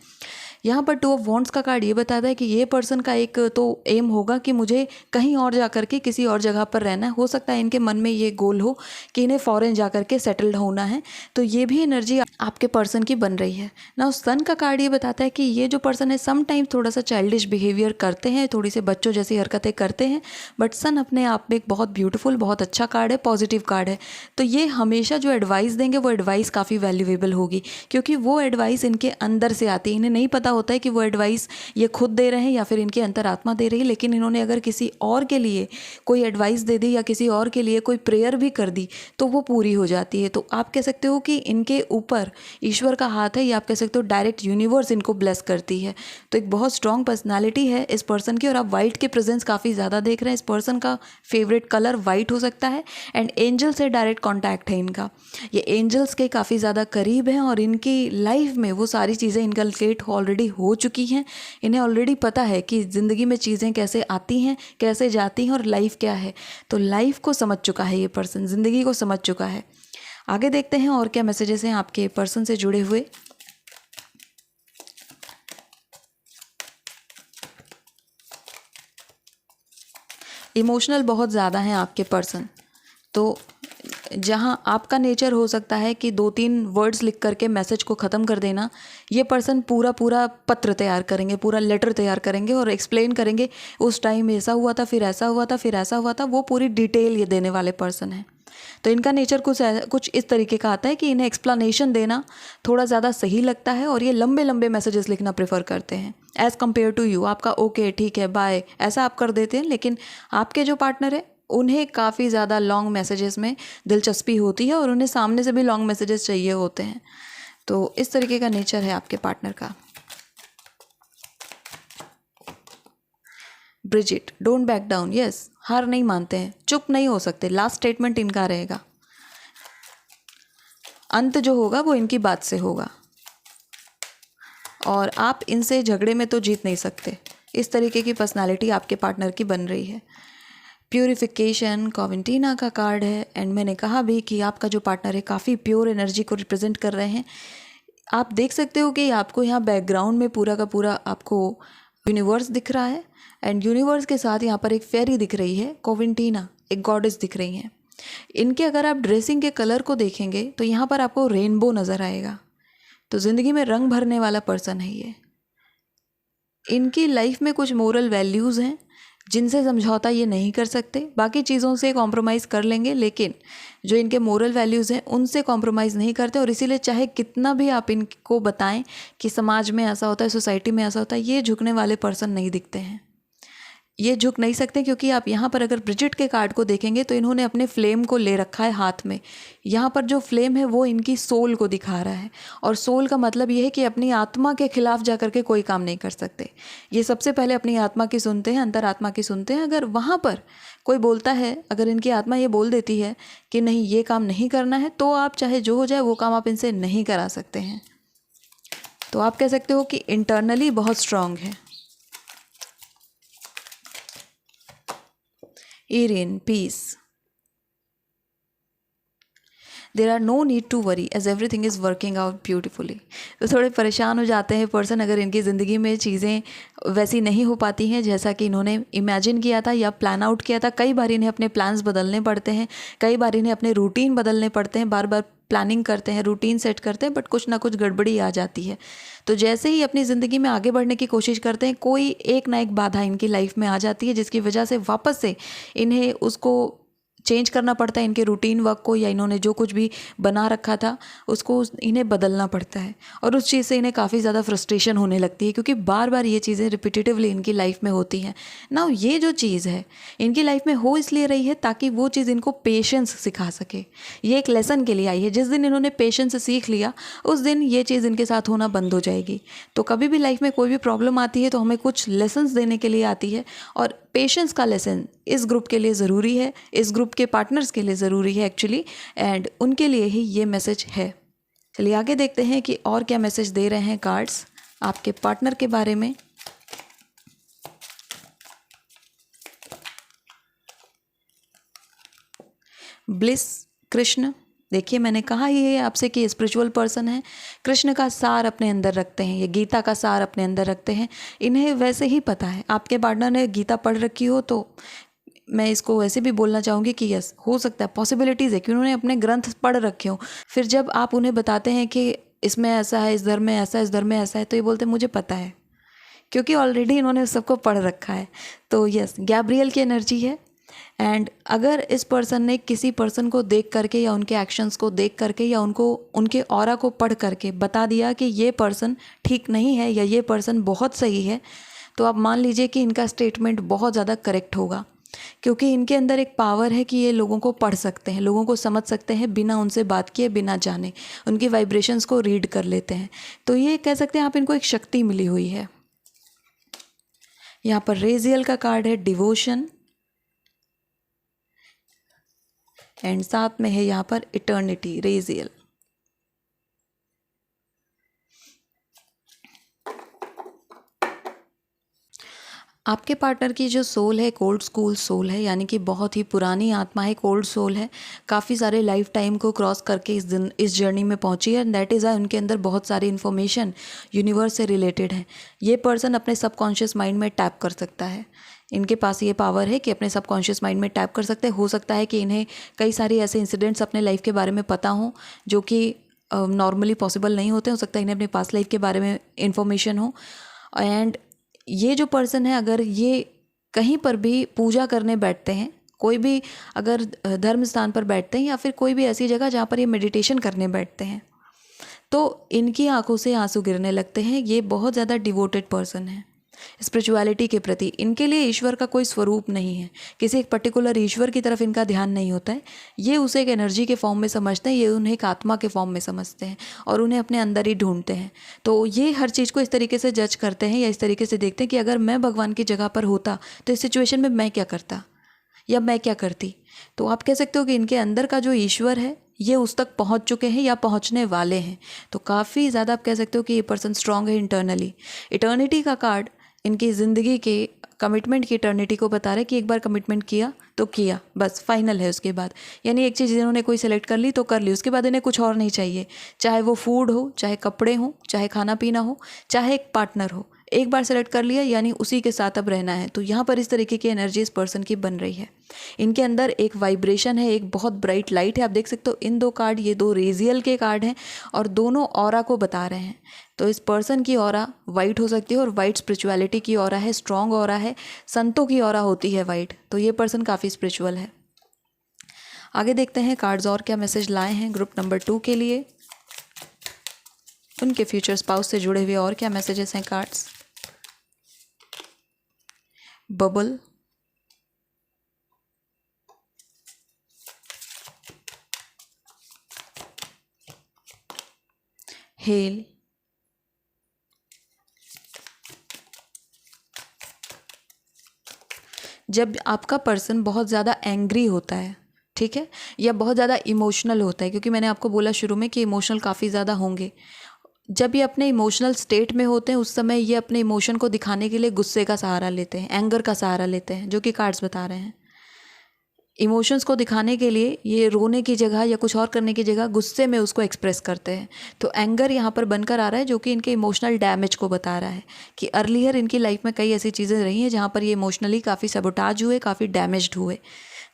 Speaker 1: यहाँ पर 2 ऑफ वॉन्ड्स का कार्ड ये बताता है कि ये पर्सन का एक तो एम होगा कि मुझे कहीं और जा कर के किसी और जगह पर रहना है। हो सकता है इनके मन में ये गोल हो कि इन्हें फॉरेन जा कर के सेटल्ड होना है। तो ये भी एनर्जी आपके पर्सन की बन रही है ना। सन का कार्ड ये बताता है कि ये जो पर्सन है सम टाइम थोड़ा सा चाइल्डिश बिहेवियर करते हैं, थोड़ी से बच्चों जैसी हरकतें करते हैं, बट सन अपने आप में एक बहुत ब्यूटीफुल, बहुत अच्छा कार्ड है, पॉजिटिव कार्ड है। तो ये हमेशा जो एडवाइस देंगे वो एडवाइस काफ़ी वैल्यूएबल होगी, क्योंकि वो एडवाइस इनके अंदर से आती है। इन्हें नहीं पता होता है कि वो एडवाइस ये खुद दे रहे हैं या फिर इनकी अंतरात्मा दे रही है, लेकिन इन्होंने अगर किसी और के लिए कोई एडवाइस दे दी या किसी और के लिए कोई प्रेयर भी कर दी तो वो पूरी हो जाती है। तो आप कह सकते हो कि इनके ऊपर ईश्वर का हाथ है, या आप कह सकते हो डायरेक्ट यूनिवर्स इनको ब्लेस करती है। तो एक बहुत स्ट्रॉन्ग पर्सनैलिटी है इस पर्सन की, और आप वाइट के प्रेजेंस काफ़ी ज़्यादा देख रहे हैं। इस पर्सन का फेवरेट कलर वाइट हो सकता है, एंड एंजल से डायरेक्ट कॉन्टैक्ट है इनका। ये एंजल्स के काफ़ी ज़्यादा करीब हैं, और इनकी लाइफ में वो सारी चीज़ें इनकलकेट ऑलरेडी हो चुकी हैं। इन्हें ऑलरेडी पता है कि ज़िंदगी में चीज़ें कैसे आती हैं, कैसे जाती हैं, और लाइफ क्या है। तो लाइफ को समझ चुका है ये पर्सन, ज़िंदगी को समझ चुका है। आगे देखते हैं और क्या मैसेजेस हैं आपके पर्सन से जुड़े हुए। इमोशनल बहुत ज़्यादा हैं आपके पर्सन। तो जहाँ आपका नेचर हो सकता है कि 2-3 वर्ड्स लिख करके मैसेज को ख़त्म कर देना, ये पर्सन पूरा पूरा पत्र तैयार करेंगे, पूरा लेटर तैयार करेंगे और एक्सप्लेन करेंगे उस टाइम ऐसा हुआ था, फिर ऐसा हुआ था, फिर ऐसा हुआ था। वो पूरी डिटेल ये देने वाले पर्सन हैं। तो इनका नेचर कुछ इस तरीके का आता है कि इन्हें एक्सप्लेनेशन देना थोड़ा ज़्यादा सही लगता है, और ये लंबे लंबे मैसेजेस लिखना प्रेफर करते हैं एज़ कम्पेयर टू यू। आपका ओके, ठीक है, बाय, ऐसा आप कर देते हैं, लेकिन आपके जो पार्टनर है उन्हें काफ़ी ज़्यादा लॉन्ग मैसेजेस में दिलचस्पी होती है, और उन्हें सामने से भी लॉन्ग मैसेजेस चाहिए होते हैं। तो इस तरीके का नेचर है आपके पार्टनर का। Brigit, don't back down. Yes, हार नहीं मानते हैं, चुप नहीं हो सकते। लास्ट स्टेटमेंट इनका रहेगा, अंत जो होगा वो इनकी बात से होगा, और आप इनसे झगड़े में तो जीत नहीं सकते। इस तरीके की पर्सनालिटी आपके पार्टनर की बन रही है। प्यूरिफिकेशन कॉवेंटिना का कार्ड है, एंड मैंने कहा भी कि आपका जो पार्टनर है काफ़ी प्योर एनर्जी को रिप्रेजेंट कर रहे हैं। आप देख सकते हो कि आपको यहाँ बैकग्राउंड में पूरा का पूरा आपको यूनिवर्स दिख रहा है, एंड यूनिवर्स के साथ यहाँ पर एक फेरी दिख रही है, कॉवेंटिना, एक गॉडेस दिख रही हैं। इनके अगर आप ड्रेसिंग के कलर को देखेंगे तो यहाँ पर आपको रेनबो नज़र आएगा। तो ज़िंदगी में रंग भरने वाला पर्सन है ये। इनकी लाइफ में कुछ मोरल वैल्यूज़ हैं जिनसे समझौता ये नहीं कर सकते। बाकी चीज़ों से कॉम्प्रोमाइज़ कर लेंगे, लेकिन जो इनके मोरल वैल्यूज़ हैं उनसे कॉम्प्रोमाइज़ नहीं करते। और इसीलिए चाहे कितना भी आप इनको बताएं कि समाज में ऐसा होता है, सोसाइटी में ऐसा होता है, ये झुकने वाले पर्सन नहीं दिखते हैं। ये झुक नहीं सकते, क्योंकि आप यहाँ पर अगर ब्रिजिट के कार्ड को देखेंगे तो इन्होंने अपने फ्लेम को ले रखा है हाथ में। यहाँ पर जो फ्लेम है वो इनकी सोल को दिखा रहा है, और सोल का मतलब ये है कि अपनी आत्मा के खिलाफ जा करके कोई काम नहीं कर सकते। ये सबसे पहले अपनी आत्मा की सुनते हैं, अंतर आत्मा की सुनते हैं। अगर वहाँ पर कोई बोलता है, अगर इनकी आत्मा ये बोल देती है कि नहीं ये काम नहीं करना है, तो आप चाहे जो हो जाए वो काम आप इनसे नहीं करा सकते हैं। तो आप कह सकते हो कि इंटरनली बहुत स्ट्रांग है। Erin, peace. There are no need to worry as everything is working out beautifully. तो थोड़े परेशान हो जाते हैं पर्सन अगर इनकी ज़िंदगी में चीज़ें वैसी नहीं हो पाती हैं जैसा कि इन्होंने इमेजिन किया था या प्लान आउट किया था। कई बार इन्हें अपने प्लान्स बदलने पड़ते हैं, कई बार इन्हें अपने रूटीन बदलने पड़ते हैं, बार बार प्लानिंग करते हैं, रूटीन सेट करते हैं, बट कुछ ना कुछ गड़बड़ी आ जाती है। तो जैसे ही अपनी ज़िंदगी में आगे बढ़ने की कोशिश करते हैं, कोई एक ना एक बाधा इनकी लाइफ में आ जाती है, जिसकी वजह से वापस से इन्हें उसको चेंज करना पड़ता है, इनके रूटीन वर्क को, या इन्होंने जो कुछ भी बना रखा था उसको इन्हें बदलना पड़ता है। और उस चीज़ से इन्हें काफ़ी ज़्यादा फ्रस्ट्रेशन होने लगती है, क्योंकि बार बार ये चीज़ें रिपीटेटिवली इनकी लाइफ में होती हैं ना। ये जो चीज़ है इनकी लाइफ में हो इसलिए रही है ताकि वो चीज़ इनको पेशेंस सिखा सके। ये एक लेसन के लिए आई है। जिस दिन इन्होंने पेशेंस सीख लिया उस दिन ये चीज़ इनके साथ होना बंद हो जाएगी। तो कभी भी लाइफ में कोई भी प्रॉब्लम आती है तो हमें कुछ लेसन्स देने के लिए आती है, और पेशेंस का लेसन इस ग्रुप के लिए ज़रूरी है, इस ग्रुप के पार्टनर्स के लिए ज़रूरी है एक्चुअली, एंड उनके लिए ही ये मैसेज है। चलिए आगे देखते हैं कि और क्या मैसेज दे रहे हैं कार्ड्स आपके पार्टनर के बारे में। ब्लिस, कृष्ण। देखिए मैंने कहा ही है आपसे कि स्पिरिचुअल पर्सन है, कृष्ण का सार अपने अंदर रखते हैं, ये गीता का सार अपने अंदर रखते हैं। इन्हें वैसे ही पता है, आपके पार्टनर ने गीता पढ़ रखी हो तो मैं इसको वैसे भी बोलना चाहूँगी कि यस, हो सकता है, पॉसिबिलिटीज़ है कि उन्होंने अपने ग्रंथ पढ़ रखे हो। फिर जब आप उन्हें बताते हैं कि इसमें ऐसा है, इस धर्म में ऐसा है, इस धर्म में ऐसा है, तो ये बोलते हैं मुझे पता है, क्योंकि ऑलरेडी इन्होंने सबको पढ़ रखा है। तो यस, गैब्रियल की एनर्जी है। एंड अगर इस पर्सन ने किसी पर्सन को देख करके या उनके एक्शंस को देख करके या उनको उनके ऑरा को पढ़ करके बता दिया कि ये पर्सन ठीक नहीं है या ये पर्सन बहुत सही है, तो आप मान लीजिए कि इनका स्टेटमेंट बहुत ज़्यादा करेक्ट होगा, क्योंकि इनके अंदर एक पावर है कि ये लोगों को पढ़ सकते हैं, लोगों को समझ सकते हैं, बिना उनसे बात किए, बिना जाने उनकी वाइब्रेशंस को रीड कर लेते हैं। तो ये कह सकते हैं आप इनको एक शक्ति मिली हुई है। यहाँ पर रेजियल का कार्ड है, डिवोशन, एंड साथ में है यहाँ पर इटर्निटी, रेजियल। आपके पार्टनर की जो सोल है एक ओल्ड स्कूल सोल है, यानी कि बहुत ही पुरानी आत्मा है, एक ओल्ड सोल है, काफ़ी सारे लाइफ टाइम को क्रॉस करके इस जर्नी में पहुंची है। दैट इज़ उनके अंदर बहुत सारी इन्फॉर्मेशन यूनिवर्स से रिलेटेड है। ये पर्सन अपने सबकॉन्शियस माइंड में टैप कर सकता है। इनके पास ये पावर है कि अपने सबकॉन्शियस माइंड में टैप कर सकते हैं। हो सकता है कि इन्हें कई सारे ऐसे इंसिडेंट्स अपने लाइफ के बारे में पता हों जो कि नॉर्मली पॉसिबल नहीं होते। हो सकता है इन्हें अपने पास्ट लाइफ के बारे में इंफॉर्मेशन हो। एंड ये जो पर्सन है, अगर ये कहीं पर भी पूजा करने बैठते हैं, कोई भी अगर धर्म स्थान पर बैठते हैं या फिर कोई भी ऐसी जगह जहाँ पर ये मेडिटेशन करने बैठते हैं, तो इनकी आंखों से आंसू गिरने लगते हैं। ये बहुत ज़्यादा डिवोटेड पर्सन है स्पिरिचुअलिटी के प्रति। इनके लिए ईश्वर का कोई स्वरूप नहीं है, किसी एक पर्टिकुलर ईश्वर की तरफ इनका ध्यान नहीं होता है। ये उसे एक एनर्जी के फॉर्म में समझते हैं, ये उन्हें एक आत्मा के फॉर्म में समझते हैं और उन्हें अपने अंदर ही ढूंढते हैं। तो ये हर चीज़ को इस तरीके से जज करते हैं या इस तरीके से देखते हैं कि अगर मैं भगवान की जगह पर होता तो इस सिचुएशन में मैं क्या करता या मैं क्या करती। तो आप कह सकते हो कि इनके अंदर का जो ईश्वर है ये उस तक पहुंच चुके हैं या पहुंचने वाले हैं। तो काफ़ी ज़्यादा आप कह सकते हो कि ये पर्सन स्ट्रांग है इंटरनली। इटर्निटी का कार्ड इनकी ज़िंदगी के कमिटमेंट की इटर्निटी को बता रहा है कि एक बार कमिटमेंट किया तो किया, बस फाइनल है उसके बाद। यानी एक चीज़ इन्होंने कोई सेलेक्ट कर ली तो कर ली, उसके बाद इन्हें कुछ और नहीं चाहिए, चाहे वो फूड हो, चाहे कपड़े हो, चाहे खाना पीना हो, चाहे एक पार्टनर हो। एक बार सेलेक्ट कर लिया यानी उसी के साथ अब रहना है। तो यहाँ पर इस तरीके की एनर्जी इस पर्सन की बन रही है। इनके अंदर एक वाइब्रेशन है, एक बहुत ब्राइट लाइट है। आप देख सकते हो इन दो कार्ड, ये दो रेजियल के कार्ड हैं और दोनों ऑरा को बता रहे हैं। तो इस पर्सन की ऑरा वाइट हो सकती है और वाइट स्पिरिचुअलिटी की ऑरा है, स्ट्रॉन्ग ऑरा है, संतों की ऑरा होती है वाइट। तो ये पर्सन काफ़ी स्पिरिचुअल है। आगे देखते हैं कार्ड्स और क्या मैसेज लाए हैं ग्रुप नंबर 2 के लिए। उनके फ्यूचर स्पाउस से जुड़े हुए और क्या मैसेजेस हैं कार्ड्स। बबल, हेल, जब आपका पर्सन बहुत ज़्यादा एंग्री होता है, ठीक है, या बहुत ज़्यादा इमोशनल होता है, क्योंकि मैंने आपको बोला शुरू में कि इमोशनल काफ़ी ज़्यादा होंगे। जब ये अपने इमोशनल स्टेट में होते हैं उस समय ये अपने इमोशन को दिखाने के लिए गुस्से का सहारा लेते हैं, एंगर का सहारा लेते हैं, जो कि कार्ड्स बता रहे हैं। इमोशंस को दिखाने के लिए ये रोने की जगह या कुछ और करने की जगह गुस्से में उसको एक्सप्रेस करते हैं। तो एंगर यहाँ पर बनकर आ रहा है, जो कि इनके इमोशनल डैमेज को बता रहा है कि अर्लियर इनकी लाइफ में कई ऐसी चीज़ें रही हैं जहाँ पर ये इमोशनली काफ़ी सबोटाज हुए, काफ़ी डैमेज्ड हुए।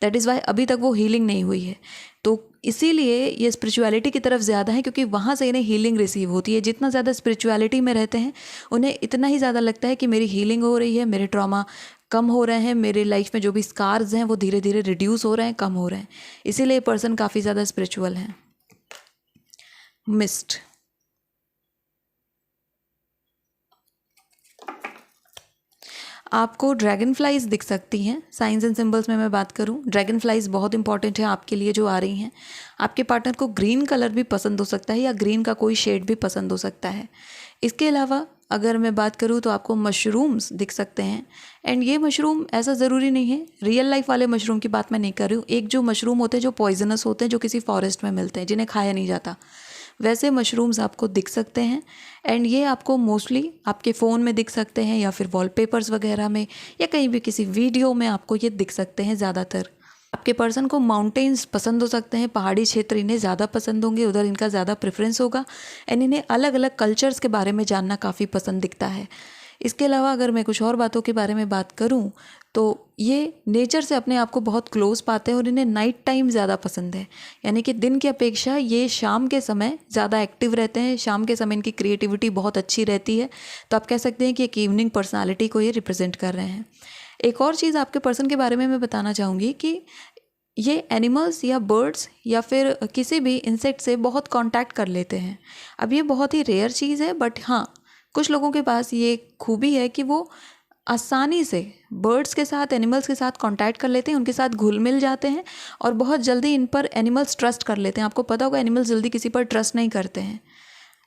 Speaker 1: दैट इज़ वाई अभी तक वो हीलिंग नहीं हुई है। तो इसीलिए ये स्पिरिचुअलिटी की तरफ ज़्यादा है, क्योंकि वहाँ से इन्हें हीलिंग रिसीव होती है। जितना ज़्यादा स्पिरिचुअलिटी में रहते हैं उन्हें इतना ही ज़्यादा लगता है कि मेरी हीलिंग हो रही है, मेरे ट्रॉमा कम हो रहे हैं, मेरे लाइफ में जो भी स्कार्स हैं वो धीरे धीरे रिड्यूस हो रहे हैं, कम हो रहे हैं। इसीलिए पर्सन काफ़ी ज़्यादा स्पिरिचुअल हैं। मिस्ट, आपको ड्रैगन फ्लाइज दिख सकती हैं। साइंस एंड सिंबल्स में मैं बात करूं, ड्रैगन फ्लाइज बहुत इंपॉर्टेंट है आपके लिए जो आ रही हैं। आपके पार्टनर को ग्रीन कलर भी पसंद हो सकता है या ग्रीन का कोई शेड भी पसंद हो सकता है। इसके अलावा अगर मैं बात करूं तो आपको मशरूम्स दिख सकते हैं। एंड ये मशरूम ऐसा ज़रूरी नहीं है, रियल लाइफ वाले मशरूम की बात मैं नहीं कर रही हूँ। एक जो मशरूम होते हैं जो पॉइजनस होते हैं, जो किसी फॉरेस्ट में मिलते हैं, जिन्हें खाया नहीं जाता, वैसे मशरूम्स आपको दिख सकते हैं। एंड ये आपको मोस्टली आपके फ़ोन में दिख सकते हैं या फिर वॉलपेपर्स वगैरह में या कहीं भी किसी वीडियो में आपको ये दिख सकते हैं। ज़्यादातर आपके पर्सन को माउंटेन्स पसंद हो सकते हैं, पहाड़ी क्षेत्र इन्हें ज़्यादा पसंद होंगे, उधर इनका ज़्यादा प्रेफरेंस होगा। एंड इन्हें अलग अलग कल्चर्स के बारे में जानना काफ़ी पसंद दिखता है। इसके अलावा अगर मैं कुछ और बातों के बारे में बात करूं तो ये नेचर से अपने आप को बहुत क्लोज पाते हैं और इन्हें नाइट टाइम ज़्यादा पसंद है। यानी कि दिन की अपेक्षा ये शाम के समय ज़्यादा एक्टिव रहते हैं। शाम के समय इनकी क्रिएटिविटी बहुत अच्छी रहती है। तो आप कह सकते हैं कि एक इवनिंग पर्सनालिटी को ये रिप्रेजेंट कर रहे हैं। एक और चीज़ आपके पर्सन के बारे में मैं बताना चाहूँगी कि ये एनिमल्स या बर्ड्स या फिर किसी भी इंसेक्ट से बहुत कांटेक्ट कर लेते हैं। अब ये बहुत ही रेयर चीज़ है, बट हाँ, कुछ लोगों के पास ये खूबी है कि वो आसानी से बर्ड्स के साथ, एनिमल्स के साथ कांटेक्ट कर लेते हैं, उनके साथ घुल मिल जाते हैं और बहुत जल्दी इन पर एनिमल्स ट्रस्ट कर लेते हैं। आपको पता होगा एनिमल्स जल्दी किसी पर ट्रस्ट नहीं करते हैं,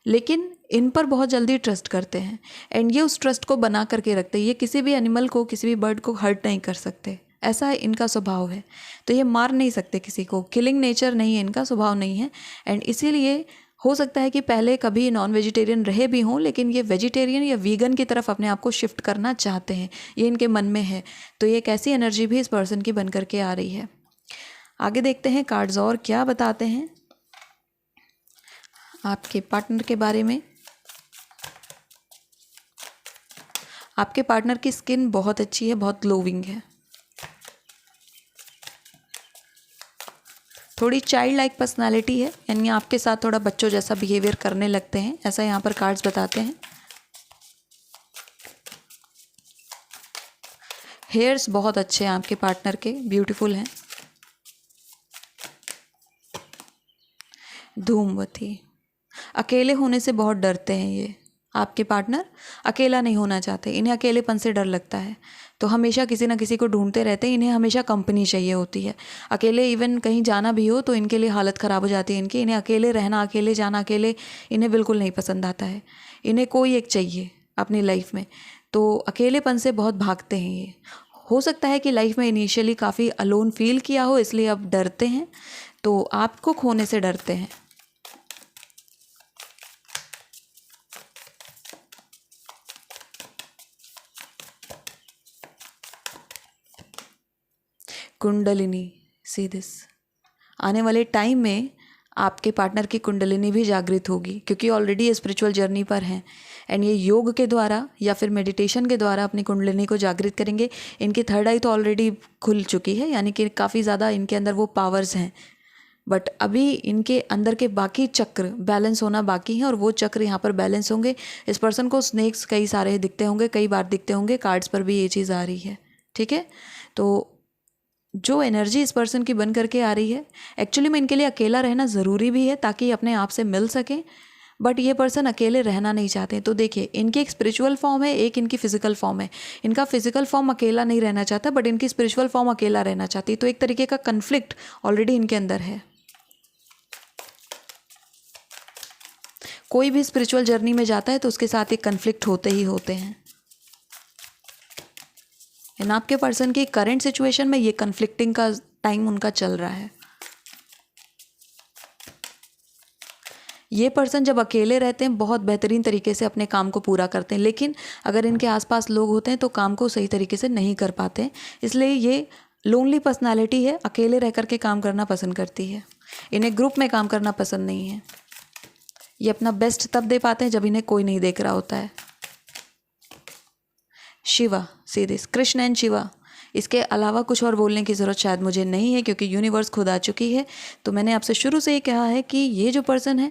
Speaker 1: लेकिन इन पर बहुत जल्दी ट्रस्ट करते हैं। एंड ये उस ट्रस्ट को बना करके रखते हैं। ये किसी भी एनिमल को, किसी भी बर्ड को हर्ट नहीं कर सकते, ऐसा इनका स्वभाव है। तो ये मार नहीं सकते किसी को, किलिंग नेचर नहीं है इनका, स्वभाव नहीं है। एंड इसीलिए हो सकता है कि पहले कभी नॉन वेजिटेरियन रहे भी हों, लेकिन ये वेजिटेरियन या वीगन की तरफ अपने आप को शिफ्ट करना चाहते हैं, ये इनके मन में है। तो ये एक ऐसी एनर्जी भी इस पर्सन की बन करके आ रही है। आगे देखते हैं कार्ड्स और क्या बताते हैं आपके पार्टनर के बारे में। आपके पार्टनर की स्किन बहुत अच्छी है, बहुत ग्लोविंग है, थोड़ी चाइल्ड लाइक पर्सनैलिटी है, यानी आपके साथ थोड़ा बच्चों जैसा बिहेवियर करने लगते हैं, ऐसा यहाँ पर कार्ड्स बताते हैं। हेयर्स बहुत अच्छे हैं आपके पार्टनर के, ब्यूटीफुल हैं। धूमवती, अकेले होने से बहुत डरते हैं ये। आपके पार्टनर अकेला नहीं होना चाहते, इन्हें अकेलेपन से डर लगता है, तो हमेशा किसी ना किसी को ढूंढते रहते हैं। इन्हें हमेशा कंपनी चाहिए होती है। अकेले इवन कहीं जाना भी हो तो इनके लिए हालत ख़राब हो जाती है इनकी। इन्हें अकेले रहना, अकेले जाना, अकेले इन्हें बिल्कुल नहीं पसंद आता है। इन्हें कोई एक चाहिए अपनी लाइफ में, तो अकेलेपन से बहुत भागते हैं ये। हो सकता है कि लाइफ में इनिशियली काफ़ी अलोन फील किया हो, इसलिए अब डरते हैं, तो आपको खोने से डरते हैं। कुंडलिनी, सी दिस, आने वाले टाइम में आपके पार्टनर की कुंडलिनी भी जागृत होगी, क्योंकि ऑलरेडी ये स्पिरिचुअल जर्नी पर हैं। एंड ये योग के द्वारा या फिर मेडिटेशन के द्वारा अपनी कुंडलिनी को जागृत करेंगे। इनकी थर्ड आई तो ऑलरेडी खुल चुकी है, यानी कि काफ़ी ज़्यादा इनके अंदर वो पावर्स हैं, बट अभी इनके अंदर के बाकी चक्र बैलेंस होना बाकी हैं, और वो चक्र यहाँ पर बैलेंस होंगे। इस पर्सन को स्नेक्स कई सारे दिखते होंगे, कई बार दिखते होंगे, कार्ड्स पर भी ये चीज़ आ रही है। ठीक है, तो जो एनर्जी इस पर्सन की बन करके आ रही है, एक्चुअली में इनके लिए अकेला रहना ज़रूरी भी है ताकि अपने आप से मिल सकें, बट ये पर्सन अकेले रहना नहीं चाहते। तो देखिए, इनकी एक स्पिरिचुअल फॉर्म है, एक इनकी फिजिकल फॉर्म है। इनका फिजिकल फॉर्म अकेला नहीं रहना चाहता, बट इनकी स्पिरिचुअल फॉर्म अकेला रहना चाहती है। तो एक तरीके का कन्फ्लिक्ट ऑलरेडी इनके अंदर है। कोई भी स्पिरिचुअल जर्नी में जाता है तो उसके साथ एक कन्फ्लिक्ट होते ही होते हैं। इन आपके पर्सन की करंट सिचुएशन में ये कन्फ्लिक्टिंग का टाइम उनका चल रहा है। ये पर्सन जब अकेले रहते हैं बहुत बेहतरीन तरीके से अपने काम को पूरा करते हैं, लेकिन अगर इनके आसपास लोग होते हैं तो काम को सही तरीके से नहीं कर पाते हैं। इसलिए ये लोनली पर्सनालिटी है, अकेले रह कर के काम करना पसंद करती है। इन्हें ग्रुप में काम करना पसंद नहीं है। ये अपना बेस्ट तब दे पाते हैं जब इन्हें कोई नहीं देख रहा होता है। Shiva, see this, Krishna and Shiva. इसके अलावा कुछ और बोलने की ज़रूरत शायद मुझे नहीं है, क्योंकि यूनिवर्स खुद आ चुकी है। तो मैंने आपसे शुरू से ये कहा है कि ये जो पर्सन है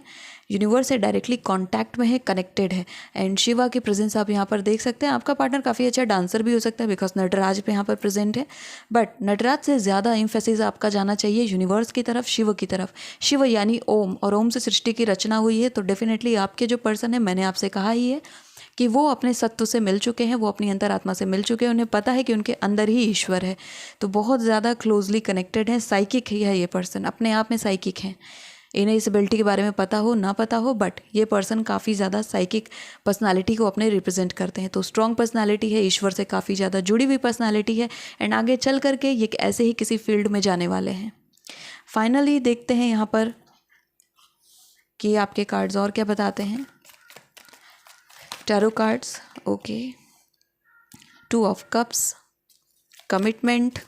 Speaker 1: यूनिवर्स से डायरेक्टली कांटेक्ट में है, कनेक्टेड है। एंड शिवा की प्रेजेंस आप यहाँ पर देख सकते हैं। आपका पार्टनर काफ़ी अच्छा डांसर भी हो सकता है, बिकॉज नटराज पे यहाँ पर प्रेजेंट है। बट नटराज से ज़्यादा एम्फेसिस आपका जाना चाहिए यूनिवर्स की तरफ, शिव की तरफ। शिव यानी ओम, और ओम से सृष्टि की रचना हुई है। तो डेफिनेटली आपके जो पर्सन है, मैंने आपसे कहा ही है कि वो अपने सत्व से मिल चुके हैं, वो अपनी अंतरात्मा से मिल चुके हैं। उन्हें पता है कि उनके अंदर ही ईश्वर है। तो बहुत ज़्यादा क्लोजली कनेक्टेड है, साइकिक है ये पर्सन, अपने आप में साइकिक है। इन्हें इस एबिलिटी के बारे में पता हो ना पता हो, बट ये पर्सन काफ़ी ज़्यादा साइकिक पर्सनालिटी को अपने रिप्रेजेंट करते हैं। तो स्ट्रॉन्ग पर्सनालिटी है, ईश्वर से काफ़ी ज़्यादा जुड़ी हुई पर्सनालिटी है। एंड आगे चल करके ये ऐसे ही किसी फील्ड में जाने वाले हैं। फाइनली देखते हैं यहाँ पर कि आपके कार्ड्स और क्या बताते हैं। Tarot cards, okay, 2 of cups, commitment,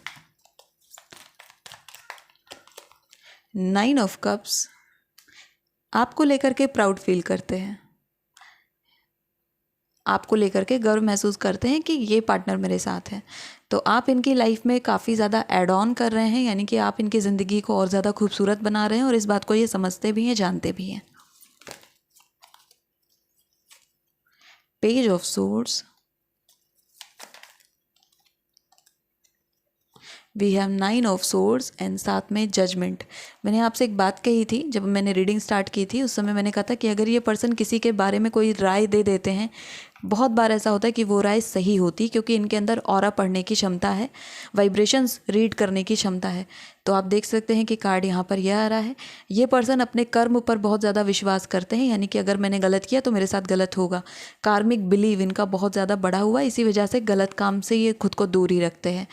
Speaker 1: 9 of cups. आपको लेकर के प्राउड फील करते हैं, आपको लेकर के गर्व महसूस करते हैं कि ये पार्टनर मेरे साथ है। तो आप इनकी लाइफ में काफ़ी ज़्यादा ऐड ऑन कर रहे हैं, यानी कि आप इनकी ज़िंदगी को और ज़्यादा खूबसूरत बना रहे हैं, और इस बात को ये समझते भी हैं, जानते भी हैं। Page of swords, we have 9 of swords and साथ में जजमेंट। मैंने आपसे एक बात कही थी जब मैंने रीडिंग स्टार्ट की थी, उस समय मैंने कहा था कि अगर ये पर्सन किसी के बारे में कोई राय दे देते हैं, बहुत बार ऐसा होता है कि वो राय सही होती, क्योंकि इनके अंदर ऑरा पढ़ने की क्षमता है, वाइब्रेशंस रीड करने की क्षमता है। तो आप देख सकते हैं कि कार्ड यहाँ पर यह आ रहा है। ये पर्सन अपने कर्म पर बहुत ज़्यादा विश्वास करते हैं, यानी कि अगर मैंने गलत किया तो मेरे साथ गलत होगा। कार्मिक बिलीव इनका बहुत ज़्यादा बढ़ा हुआ है, इसी वजह से गलत काम से ये खुद को दूर ही रखते हैं।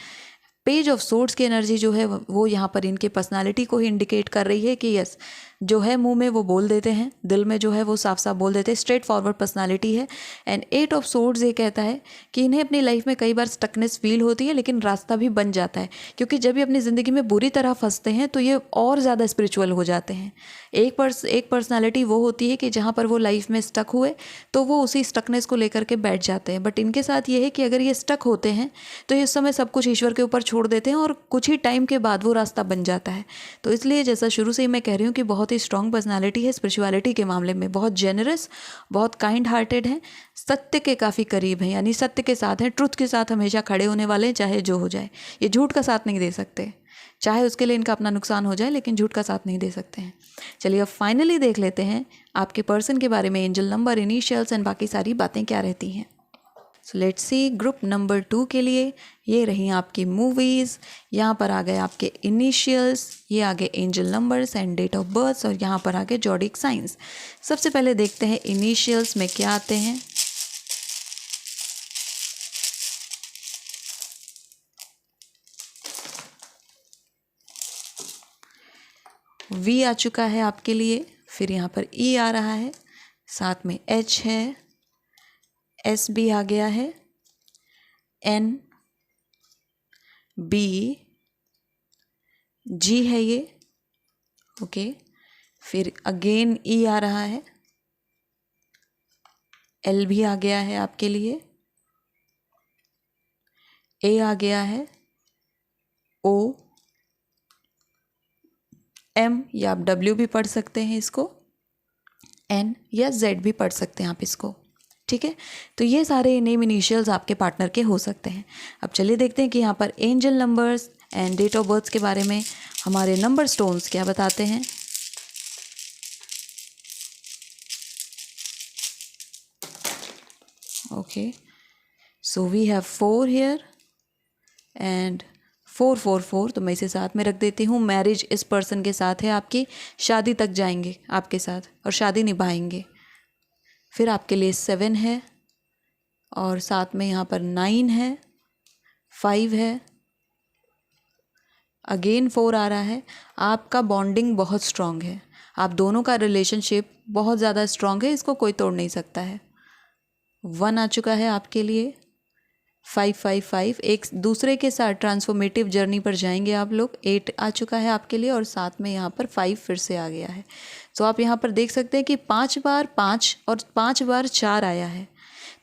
Speaker 1: पेज ऑफ सोर्ड्स की एनर्जी जो है वो यहाँ पर इनके पर्सनालिटी को ही इंडिकेट कर रही है कि यस, जो है मुंह में वो बोल देते हैं, दिल में जो है वो साफ साफ बोल देते हैं, स्ट्रेट फॉरवर्ड पर्सनालिटी है। एंड 8 ऑफ सोर्ड्स ये कहता है कि इन्हें अपनी लाइफ में कई बार स्टकनेस फील होती है, लेकिन रास्ता भी बन जाता है, क्योंकि जब ये अपनी ज़िंदगी में बुरी तरह फंसते हैं तो ये और ज़्यादा स्पिरिचुअल हो जाते हैं। एक पर्सनालिटी वो होती है कि जहाँ पर वो लाइफ में स्टक हुए तो वो उसी स्टकनेस को लेकर के बैठ जाते हैं। बट इनके साथ ये है कि अगर ये स्टक होते हैं तो इस समय सब कुछ ईश्वर के ऊपर छोड़ देते हैं, और कुछ ही टाइम के बाद वो रास्ता बन जाता है। तो इसलिए जैसा शुरू से ही मैं कह रही हूँ कि बहुत ही स्ट्रॉन्ग पर्सनालिटी है स्पिरिचुअलिटी के मामले में, बहुत जेनरस, बहुत काइंड हार्टेड हैं, सत्य के काफ़ी करीब हैं, यानी सत्य के साथ हैं, ट्रुथ के साथ हमेशा खड़े होने वाले हैं, चाहे जो हो जाए। ये झूठ का साथ नहीं दे सकते, चाहे उसके लिए इनका अपना नुकसान हो जाए, लेकिन झूठ का साथ नहीं दे सकते हैं। चलिए अब फाइनली देख लेते हैं आपके पर्सन के बारे में, एंजल नंबर, इनिशियल्स एंड बाकी सारी बातें क्या रहती हैं। So let's see group number 2 के लिए ये रही आपकी मूवीज़। यहाँ पर आ गए आपके इनिशियल्स, ये आ गए angel numbers and date of birth, और यहाँ पर आ गए जॉडिक साइंस। सबसे पहले देखते हैं इनिशियल्स में क्या आते हैं। वी आ चुका है आपके लिए, फिर यहाँ पर ई आ रहा है, साथ में एच है, एस भी आ गया है, एन, बी, जी है ये, ओके। फिर अगेन ई आ रहा है, एल भी आ गया है आपके लिए, ए आ गया है, ओ, एम या आप डब्ल्यू भी पढ़ सकते हैं इसको, एन या जेड भी पढ़ सकते हैं आप इसको, ठीक है। तो ये सारे नेम इनिशियल्स आपके पार्टनर के हो सकते हैं। अब चलिए देखते हैं कि यहाँ पर angel numbers and date of birth के बारे में हमारे नंबर स्टोन्स क्या बताते हैं। Okay, so we have 4 here and 4 4 4, तो मैं इसे साथ में रख देती हूँ। मैरिज इस पर्सन के साथ है आपकी, शादी तक जाएंगे आपके साथ और शादी निभाएंगे। फिर आपके लिए 7 है और साथ में यहाँ पर 9 है, 5 है, अगेन 4 आ रहा है। आपका बॉन्डिंग बहुत स्ट्रॉन्ग है, आप दोनों का रिलेशनशिप बहुत ज़्यादा स्ट्रॉन्ग है, इसको कोई तोड़ नहीं सकता है। 1 आ चुका है आपके लिए, 5 5 5, एक दूसरे के साथ ट्रांसफॉर्मेटिव जर्नी पर जाएंगे आप लोग। 8 आ चुका है आपके लिए और साथ में यहाँ पर 5 फिर से आ गया है। तो आप यहाँ पर देख सकते हैं कि 5 बार 5 और 5 बार 4 आया है।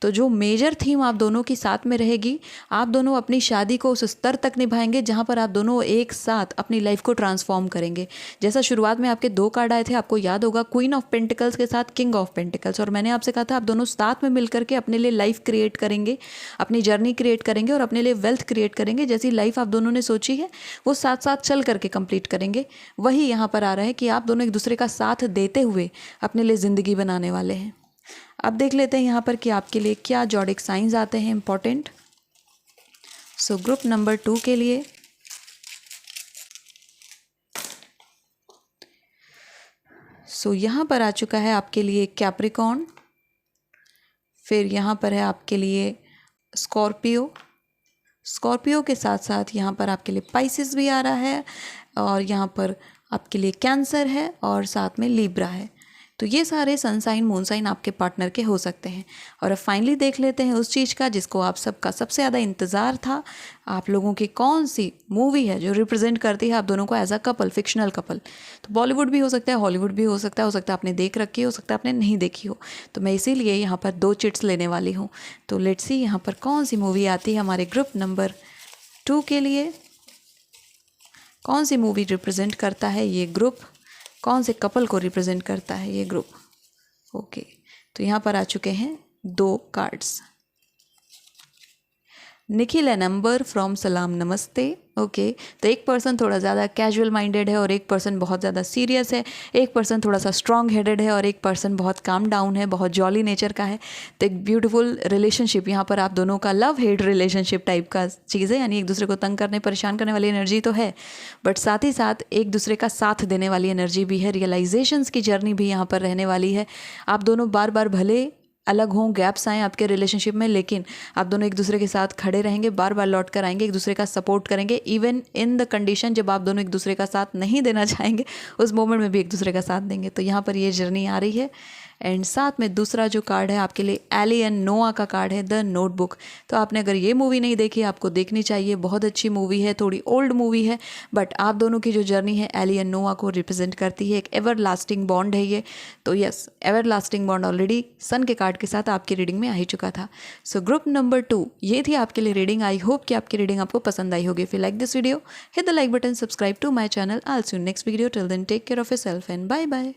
Speaker 1: तो जो मेजर थीम आप दोनों की साथ में रहेगी, आप दोनों अपनी शादी को उस स्तर तक निभाएंगे जहाँ पर आप दोनों एक साथ अपनी लाइफ को ट्रांसफॉर्म करेंगे। जैसा शुरुआत में आपके 2 कार्ड आए थे, आपको याद होगा, क्वीन ऑफ पेंटिकल्स के साथ किंग ऑफ पेंटिकल्स, और मैंने आपसे कहा था आप दोनों साथ में मिलकर के अपने लिए लाइफ क्रिएट करेंगे, अपनी जर्नी क्रिएट करेंगे और अपने लिए वेल्थ क्रिएट करेंगे। जैसी लाइफ आप दोनों ने सोची है वो साथ साथ चल करके कंप्लीट करेंगे। वही यहाँ पर आ रहा है कि आप दोनों एक दूसरे का साथ देते हुए अपने लिए ज़िंदगी बनाने वाले हैं। अब देख लेते हैं यहाँ पर कि आपके लिए क्या जॉडिक साइंस आते हैं इम्पॉर्टेंट। सो ग्रुप नंबर 2 के लिए यहाँ पर आ चुका है आपके लिए कैप्रिकॉर्न, फिर यहाँ पर है आपके लिए स्कॉर्पियो, स्कॉर्पियो के साथ साथ यहाँ पर आपके लिए पाइसिस भी आ रहा है और यहाँ पर आपके लिए कैंसर है और साथ में लिब्रा है। तो ये सारे सनसाइन मून साइन आपके पार्टनर के हो सकते हैं। और अब फाइनली देख लेते हैं उस चीज़ का जिसको आप सबका सबसे ज़्यादा इंतज़ार था, आप लोगों की कौन सी मूवी है जो रिप्रेजेंट करती है आप दोनों को as a couple, fictional couple. तो बॉलीवुड भी हो सकता है, हॉलीवुड भी हो सकता है आपने देख रखी हो सकता है आपने नहीं देखी हो। तो मैं इसीलिए यहाँ पर 2 चिट्स लेने वाली हूँ। तो लेट्स सी यहाँ पर कौन सी मूवी आती है हमारे ग्रुप नंबर 2 के लिए, कौन सी मूवी रिप्रेजेंट करता है ये ग्रुप, कौन से कपल को रिप्रेजेंट करता है ये ग्रुप। ओके, तो यहाँ पर आ चुके हैं 2 cards. Nikhil A number from सलाम नमस्ते। ओके, तो एक पर्सन थोड़ा ज़्यादा कैजुअल माइंडेड है और एक पर्सन बहुत ज़्यादा सीरियस है, एक पर्सन थोड़ा सा स्ट्रॉन्ग हेडेड है और एक पर्सन बहुत काम डाउन है, बहुत जॉली नेचर का है। तो एक ब्यूटीफुल रिलेशनशिप यहाँ पर आप दोनों का लव हेट रिलेशनशिप टाइप का चीज़ है, यानी एक दूसरे को तंग करने परेशान करने वाली एनर्जी तो है, बट साथ ही साथ एक दूसरे का साथ देने वाली एनर्जी भी है। रियलाइजेशंस की जर्नी भी यहाँ पर रहने वाली है। आप दोनों बार बार भले अलग हों, गैप्स आएँ आपके रिलेशनशिप में, लेकिन आप दोनों एक दूसरे के साथ खड़े रहेंगे, बार बार लौट कर आएंगे, एक दूसरे का सपोर्ट करेंगे। इवन इन द कंडीशन जब आप दोनों एक दूसरे का साथ नहीं देना चाहेंगे, उस मोमेंट में भी एक दूसरे का साथ देंगे। तो यहाँ पर ये जर्नी आ रही है। एंड साथ में दूसरा जो कार्ड है आपके लिए एली एंड नोआ का कार्ड है, द नोटबुक। तो आपने अगर ये मूवी नहीं देखी, आपको देखनी चाहिए, बहुत अच्छी मूवी है, थोड़ी ओल्ड मूवी है, बट आप दोनों की जो जर्नी है एली एंड नोआ को रिप्रेजेंट करती है। एक एवर लास्टिंग बॉन्ड है ये। तो yes, everlasting bond already sun के कार्ड के साथ आपकी रीडिंग में आ ही चुका था। सो ग्रुप नंबर 2 ये थी आपके लिए रीडिंग। आई होप कि आपकी रीडिंग आपको पसंद आई होगी। If you like this video, hit the like button, subscribe to my channel. I will see you next video. Till then take care of yourself and bye bye.